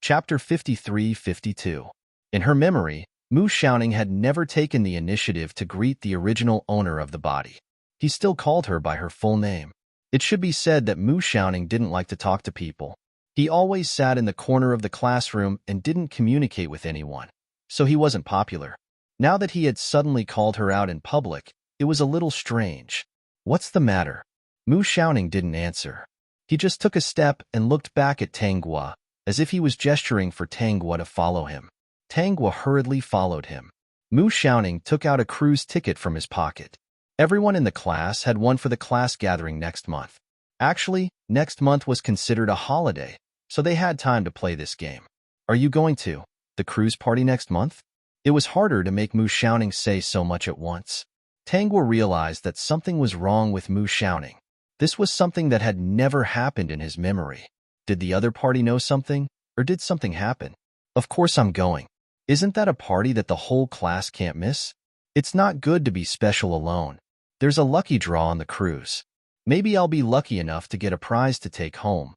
Chapter 53-52. In her memory, Mu Xiaoning had never taken the initiative to greet the original owner of the body. He still called her by her full name. It should be said that Mu Xiaoning didn't like to talk to people. He always sat in the corner of the classroom and didn't communicate with anyone, so he wasn't popular. Now that he had suddenly called her out in public, it was a little strange. What's the matter? Mu Xiaoning didn't answer. He just took a step and looked back at Tanghua, as if he was gesturing for Tanghua to follow him. Tanghua hurriedly followed him. Mu Xiaoning took out a cruise ticket from his pocket. Everyone in the class had one for the class gathering next month. Actually, next month was considered a holiday, so they had time to play this game. Are you going to the cruise party next month? It was harder to make Mu Xiaoning say so much at once. Tanghua realized that something was wrong with Mu Xiaoning. This was something that had never happened in his memory. Did the other party know something, or did something happen? Of course I'm going. Isn't that a party that the whole class can't miss? It's not good to be special alone. There's a lucky draw on the cruise. Maybe I'll be lucky enough to get a prize to take home.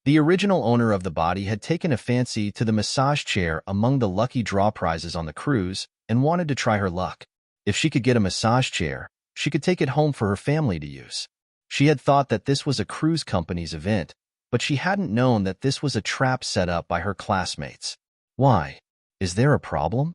The original owner of the body had taken a fancy to the massage chair among the lucky draw prizes on the cruise and wanted to try her luck. If she could get a massage chair, she could take it home for her family to use. She had thought that this was a cruise company's event, but she hadn't known that this was a trap set up by her classmates. Why? Is there a problem?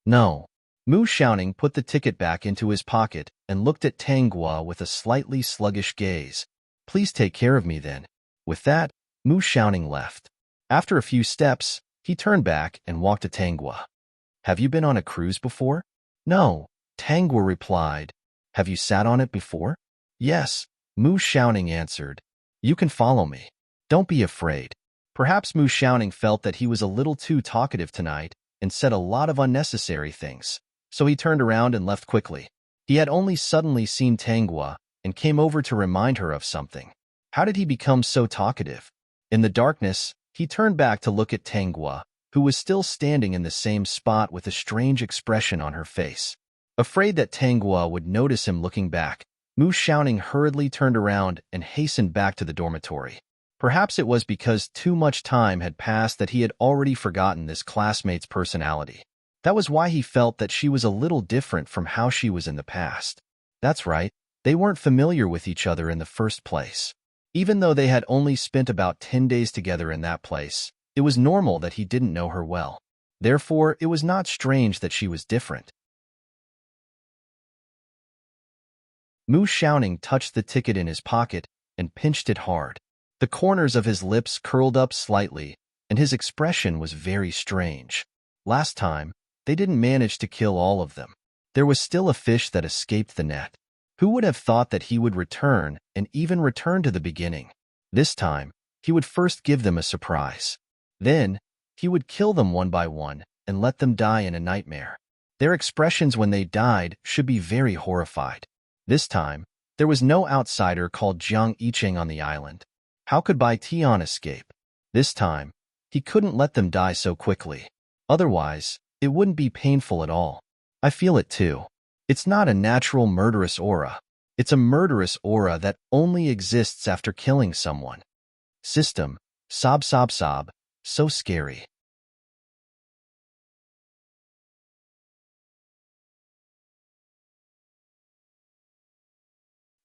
No. Mu Xiaoning put the ticket back into his pocket and looked at Tanghua with a slightly sluggish gaze. Please take care of me then. With that, Mu Xiaoning left. After a few steps, he turned back and walked to Tanghua. Have you been on a cruise before? No, Tanghua replied. Have you sat on it before? Yes, Mu Xiaoning answered. You can follow me. Don't be afraid. Perhaps Mu Xiaoning felt that he was a little too talkative tonight and said a lot of unnecessary things, so he turned around and left quickly. He had only suddenly seen Tanghua and came over to remind her of something. How did he become so talkative? In the darkness, he turned back to look at Tanghua, who was still standing in the same spot with a strange expression on her face. Afraid that Tanghua would notice him looking back, Mu Xiaoning hurriedly turned around and hastened back to the dormitory. Perhaps it was because too much time had passed that he had already forgotten this classmate's personality. That was why he felt that she was a little different from how she was in the past. That's right, they weren't familiar with each other in the first place. Even though they had only spent about 10 days together in that place, it was normal that he didn't know her well. Therefore, it was not strange that she was different. Mu Xiaoning touched the ticket in his pocket and pinched it hard. The corners of his lips curled up slightly, and his expression was very strange. Last time, they didn't manage to kill all of them. There was still a fish that escaped the net. Who would have thought that he would return, and even return to the beginning? This time, he would first give them a surprise. Then, he would kill them one by one and let them die in a nightmare. Their expressions when they died should be very horrified. This time, there was no outsider called Jiang Yicheng on the island. How could Bai Tian escape? This time, he couldn't let them die so quickly. Otherwise, it wouldn't be painful at all. I feel it too. It's not a natural murderous aura. It's a murderous aura that only exists after killing someone. System, sob sob sob, so scary.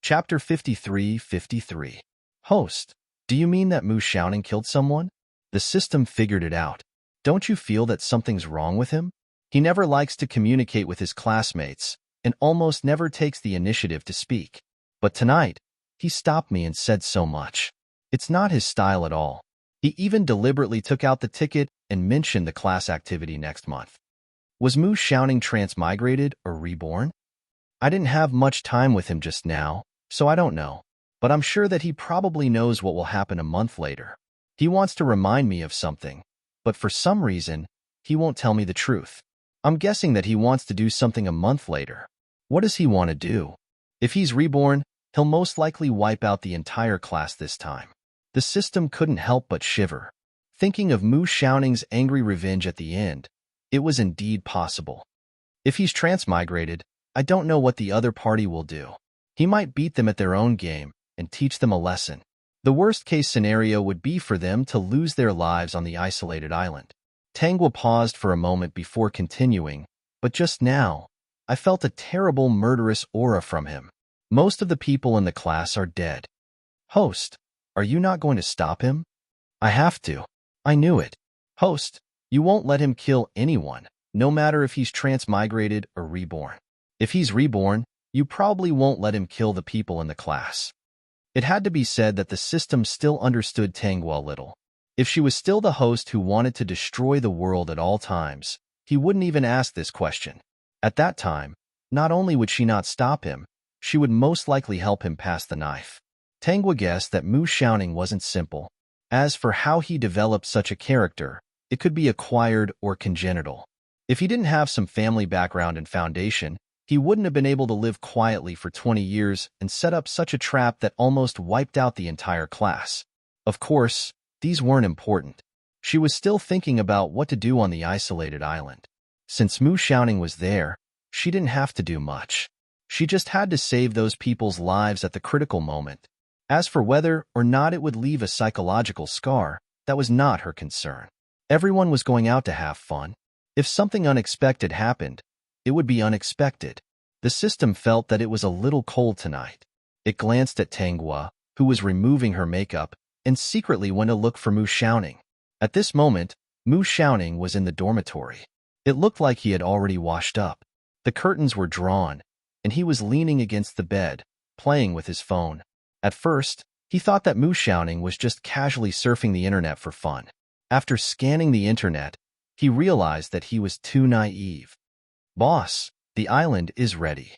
Chapter 53-53. Host, do you mean that Mu Xiaoning killed someone? The system figured it out. Don't you feel that something's wrong with him? He never likes to communicate with his classmates and almost never takes the initiative to speak. But tonight, he stopped me and said so much. It's not his style at all. He even deliberately took out the ticket and mentioned the class activity next month. Was Mu Xiaoning transmigrated or reborn? I didn't have much time with him just now, so I don't know. But I'm sure that he probably knows what will happen a month later. He wants to remind me of something, but for some reason, he won't tell me the truth. I'm guessing that he wants to do something a month later. What does he want to do? If he's reborn, he'll most likely wipe out the entire class this time. The system couldn't help but shiver. Thinking of Mu Xiaoning's angry revenge at the end, it was indeed possible. If he's transmigrated, I don't know what the other party will do. He might beat them at their own game and teach them a lesson. The worst-case scenario would be for them to lose their lives on the isolated island. Tanguo paused for a moment before continuing, but just now, I felt a terrible murderous aura from him. Most of the people in the class are dead. Host, are you not going to stop him? I have to. I knew it. Host, you won't let him kill anyone, no matter if he's transmigrated or reborn. If he's reborn, you probably won't let him kill the people in the class. It had to be said that the system still understood Tanguo a little. If she was still the host who wanted to destroy the world at all times, he wouldn't even ask this question. At that time, not only would she not stop him, she would most likely help him pass the knife. Tanguo guessed that Mu Xiaoning wasn't simple. As for how he developed such a character, it could be acquired or congenital. If he didn't have some family background and foundation, he wouldn't have been able to live quietly for 20 years and set up such a trap that almost wiped out the entire class. Of course, these weren't important. She was still thinking about what to do on the isolated island. Since Mu Xiaoning was there, she didn't have to do much. She just had to save those people's lives at the critical moment. As for whether or not it would leave a psychological scar, that was not her concern. Everyone was going out to have fun. If something unexpected happened, it would be unexpected. The system felt that it was a little cold tonight. It glanced at Tanguo, who was removing her makeup, and secretly went to look for Mu Xiaoning. At this moment, Mu Xiaoning was in the dormitory. It looked like he had already washed up. The curtains were drawn, and he was leaning against the bed, playing with his phone. At first, he thought that Mu Xiaoning was just casually surfing the internet for fun. After scanning the internet, he realized that he was too naive. Boss, the island is ready.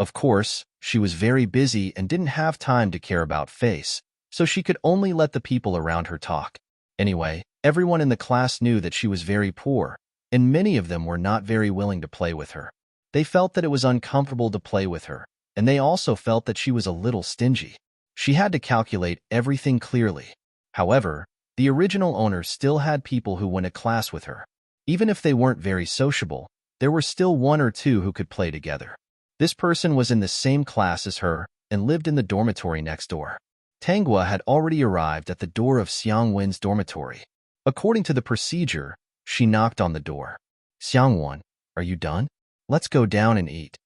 Of course, she was very busy and didn't have time to care about face, so she could only let the people around her talk. Anyway, everyone in the class knew that she was very poor, and many of them were not very willing to play with her. They felt that it was uncomfortable to play with her, and they also felt that she was a little stingy. She had to calculate everything clearly. However, the original owner still had people who went to class with her. Even if they weren't very sociable, there were still one or two who could play together. This person was in the same class as her and lived in the dormitory next door. Tanguo had already arrived at the door of Xiang Wen's dormitory. According to the procedure, she knocked on the door. Xiang Wen, are you done? Let's go down and eat.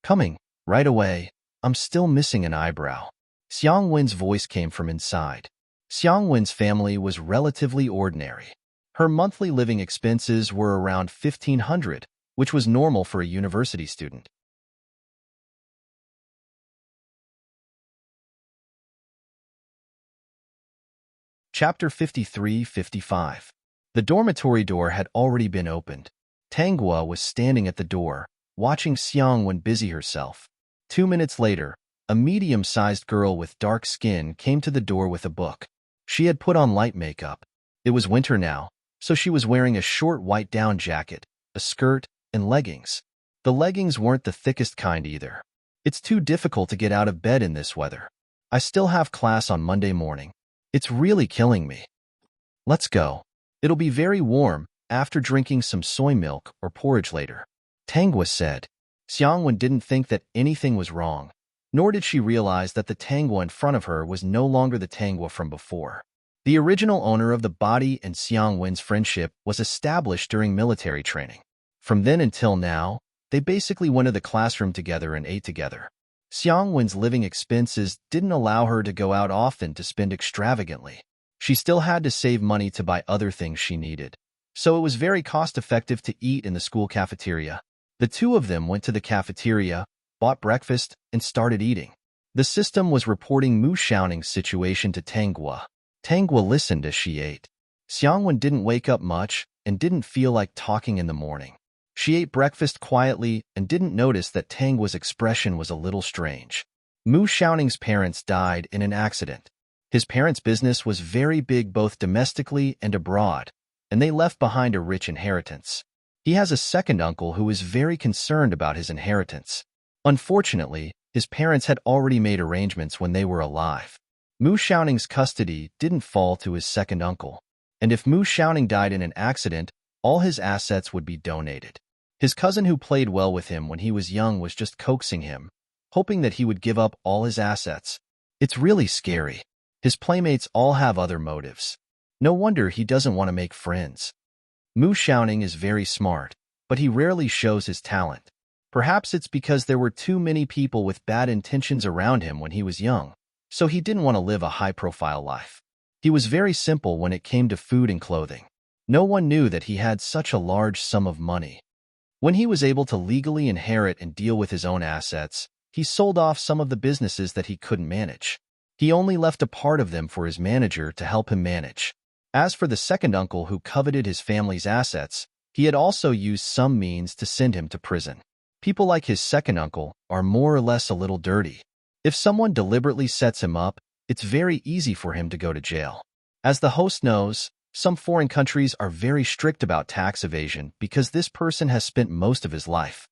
Coming, right away. I'm still missing an eyebrow. Xiang Wen's voice came from inside. Xiang Wen's family was relatively ordinary. Her monthly living expenses were around 1,500, which was normal for a university student. Chapter 53-55. The dormitory door had already been opened. Tanguo was standing at the door, watching Xiang Wen busy herself. 2 minutes later, a medium-sized girl with dark skin came to the door with a book. She had put on light makeup. It was winter now, so she was wearing a short white down jacket, a skirt, and leggings. The leggings weren't the thickest kind either. It's too difficult to get out of bed in this weather. I still have class on Monday morning. It's really killing me. Let's go. It'll be very warm after drinking some soy milk or porridge later. Tanguo said. Xiang Wen didn't think that anything was wrong, nor did she realize that the Tanguo in front of her was no longer the Tanguo from before. The original owner of the body and Xiang Wen's friendship was established during military training. From then until now, they basically went to the classroom together and ate together. Xiang Wen's living expenses didn't allow her to go out often to spend extravagantly. She still had to save money to buy other things she needed. So it was very cost-effective to eat in the school cafeteria. The two of them went to the cafeteria, bought breakfast, and started eating. The system was reporting Mu Xiaoning's situation to Tanghua. Tanghua listened as she ate. Xiangwen didn't wake up much and didn't feel like talking in the morning. She ate breakfast quietly and didn't notice that Tanghua's expression was a little strange. Mu Xiaoning's parents died in an accident. His parents' business was very big both domestically and abroad, and they left behind a rich inheritance. He has a second uncle who is very concerned about his inheritance. Unfortunately, his parents had already made arrangements when they were alive. Mu Xiaoning's custody didn't fall to his second uncle, and if Mu Xiaoning died in an accident, all his assets would be donated. His cousin who played well with him when he was young was just coaxing him, hoping that he would give up all his assets. It's really scary. His playmates all have other motives. No wonder he doesn't want to make friends. Mu Xiaoning is very smart, but he rarely shows his talent. Perhaps it's because there were too many people with bad intentions around him when he was young, so he didn't want to live a high-profile life. He was very simple when it came to food and clothing. No one knew that he had such a large sum of money. When he was able to legally inherit and deal with his own assets, he sold off some of the businesses that he couldn't manage. He only left a part of them for his manager to help him manage. As for the second uncle who coveted his family's assets, he had also used some means to send him to prison. People like his second uncle are more or less a little dirty. If someone deliberately sets him up, it's very easy for him to go to jail. As the host knows, some foreign countries are very strict about tax evasion because this person has spent most of his life.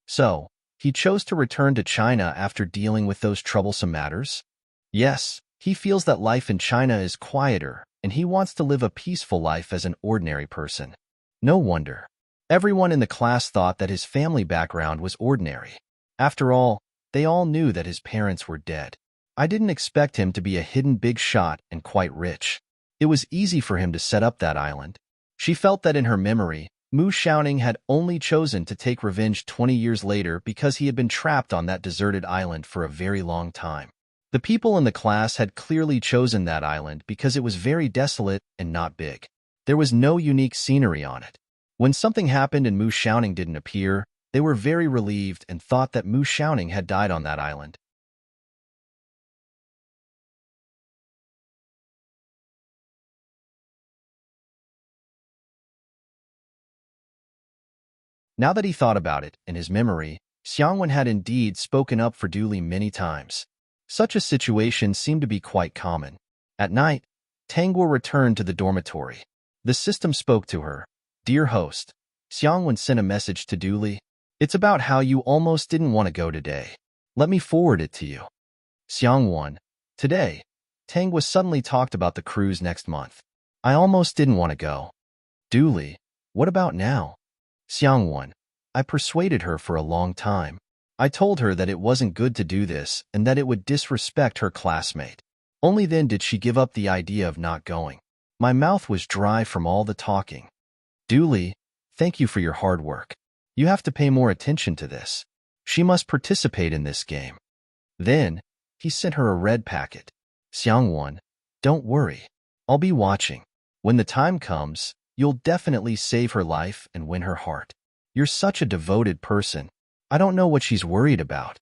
So, he chose to return to China after dealing with those troublesome matters? Yes, he feels that life in China is quieter, and he wants to live a peaceful life as an ordinary person. No wonder. Everyone in the class thought that his family background was ordinary. After all, they all knew that his parents were dead. I didn't expect him to be a hidden big shot and quite rich. It was easy for him to set up that island. She felt that in her memory, Mu Xiaoning had only chosen to take revenge 20 years later because he had been trapped on that deserted island for a very long time. The people in the class had clearly chosen that island because it was very desolate and not big. There was no unique scenery on it. When something happened and Mu Xiaoning didn't appear, they were very relieved and thought that Mu Xiaoning had died on that island. Now that he thought about it, in his memory, Xiangwen had indeed spoken up for Dooley many times. Such a situation seemed to be quite common. At night, Tanghua returned to the dormitory. The system spoke to her. Dear host, Xiangwen sent a message to Dooley. It's about how you almost didn't want to go today. Let me forward it to you. Xiangwen, today, Tanghua suddenly talked about the cruise next month. I almost didn't want to go. Dooley, what about now? Xiangwen, I persuaded her for a long time. I told her that it wasn't good to do this and that it would disrespect her classmate. Only then did she give up the idea of not going. My mouth was dry from all the talking. Dooley, thank you for your hard work. You have to pay more attention to this. She must participate in this game. Then, he sent her a red packet. Xiangwen, don't worry. I'll be watching. When the time comes, you'll definitely save her life and win her heart. You're such a devoted person. I don't know what she's worried about.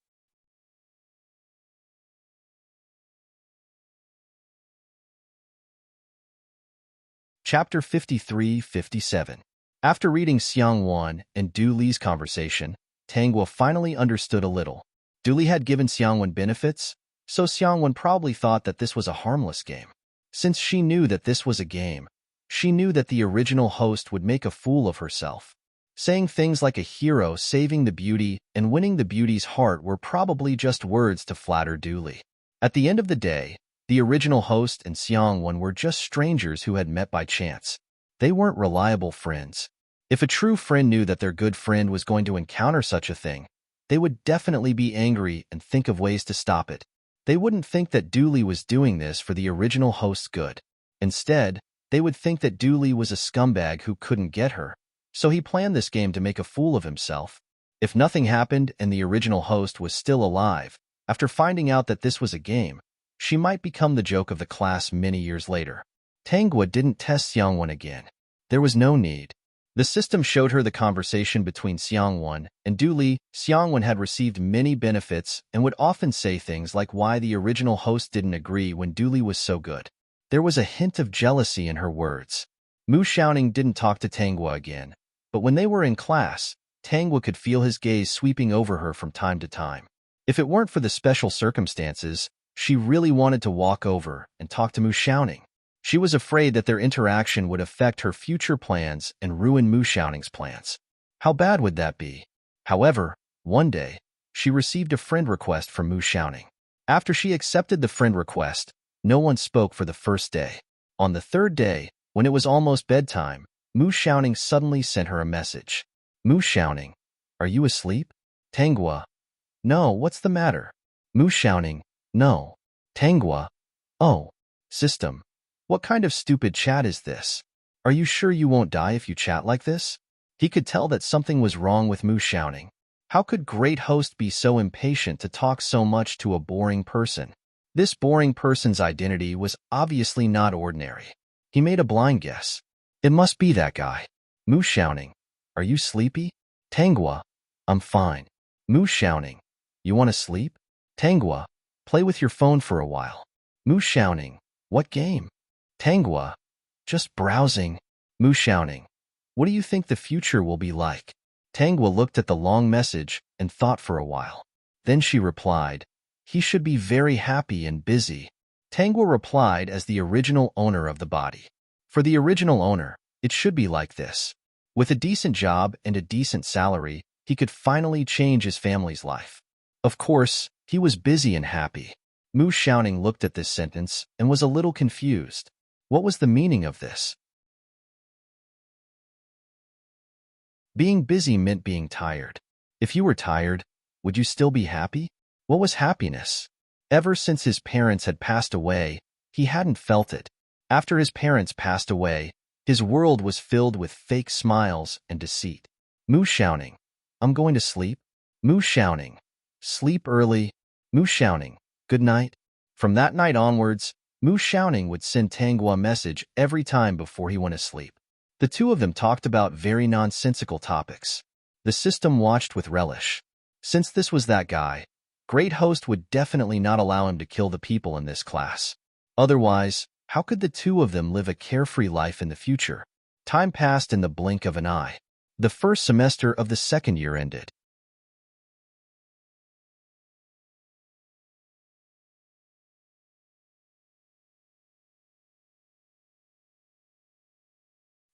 Chapter 53-57. After reading Xiangwen and Du Li's conversation, Tanghua finally understood a little. Du Li had given Xiangwen benefits, so Xiangwen probably thought that this was a harmless game. Since she knew that this was a game, she knew that the original host would make a fool of herself. Saying things like a hero saving the beauty and winning the beauty's heart were probably just words to flatter Du Li. At the end of the day, the original host and Xiangwen were just strangers who had met by chance. They weren't reliable friends. If a true friend knew that their good friend was going to encounter such a thing, they would definitely be angry and think of ways to stop it. They wouldn't think that Dooley was doing this for the original host's good. Instead, they would think that Dooley was a scumbag who couldn't get her. So he planned this game to make a fool of himself. If nothing happened and the original host was still alive, after finding out that this was a game, she might become the joke of the class many years later. Tanghua didn't test Xiangwan again. There was no need. The system showed her the conversation between Xiangwan and Dooley. Xiangwan had received many benefits and would often say things like why the original host didn't agree when Dooley was so good. There was a hint of jealousy in her words. Mu Xiaoning didn't talk to Tanghua again, but when they were in class, Tanghua could feel his gaze sweeping over her from time to time. If it weren't for the special circumstances, she really wanted to walk over and talk to Mu Xiaoning. She was afraid that their interaction would affect her future plans and ruin Mu Xiaoning's plans. How bad would that be? However, one day, she received a friend request from Mu Xiaoning. After she accepted the friend request, no one spoke for the first day. On the third day, when it was almost bedtime, Mu Xiaoning suddenly sent her a message. Mu Xiaoning, are you asleep? Tanghua, no, what's the matter? Mu Xiaoning, no. Tanghua, oh, system. What kind of stupid chat is this? Are you sure you won't die if you chat like this? He could tell that something was wrong with Mu Xiaoning. How could Great Host be so impatient to talk so much to a boring person? This boring person's identity was obviously not ordinary. He made a blind guess. It must be that guy. Mu Xiaoning, are you sleepy? Tanghua, I'm fine. Mu Xiaoning, you want to sleep? Tanghua, play with your phone for a while. Mu Xiaoning, what game? Tanghua, just browsing. Mu Xiaoning, what do you think the future will be like? Tanghua looked at the long message and thought for a while. Then she replied, he should be very happy and busy. Tanghua replied as the original owner of the body. For the original owner, it should be like this. With a decent job and a decent salary, he could finally change his family's life. Of course, he was busy and happy. Mu Xiaoning looked at this sentence and was a little confused. What was the meaning of this? Being busy meant being tired. If you were tired, would you still be happy? What was happiness? Ever since his parents had passed away, he hadn't felt it. After his parents passed away, his world was filled with fake smiles and deceit. Mu Xiaoning, I'm going to sleep. Mu Xiaoning, sleep early. Mu Xiaoning, good night. From that night onwards, Mu Xiaoning would send Tanghua a message every time before he went to sleep. The two of them talked about very nonsensical topics. The system watched with relish. Since this was that guy, Great Host would definitely not allow him to kill the people in this class. Otherwise, how could the two of them live a carefree life in the future? Time passed in the blink of an eye. The first semester of the second year ended.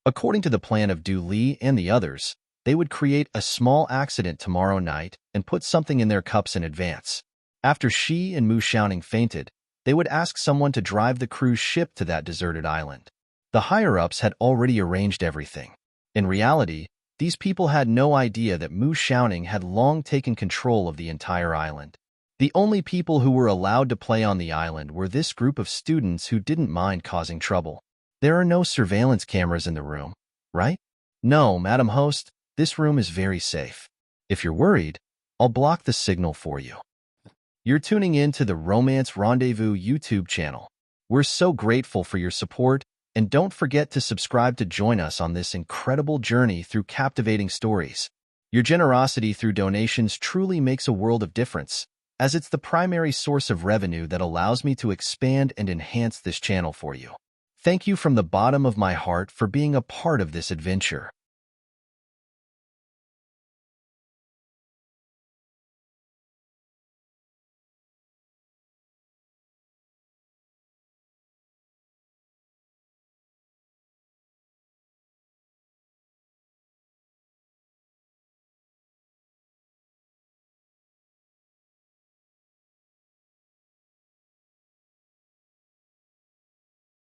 According to the plan of Du Li and the others, they would create a small accident tomorrow night and put something in their cups in advance. After she and Mu Xiaoning fainted, they would ask someone to drive the cruise ship to that deserted island. The higher-ups had already arranged everything. In reality, these people had no idea that Mu Xiaoning had long taken control of the entire island. The only people who were allowed to play on the island were this group of students who didn't mind causing trouble. There are no surveillance cameras in the room, right? No, Madam Host, this room is very safe. If you're worried, I'll block the signal for you. You're tuning in to the Romance Rendezvous YouTube channel. We're so grateful for your support, and don't forget to subscribe to join us on this incredible journey through captivating stories. Your generosity through donations truly makes a world of difference, as it's the primary source of revenue that allows me to expand and enhance this channel for you. Thank you from the bottom of my heart for being a part of this adventure.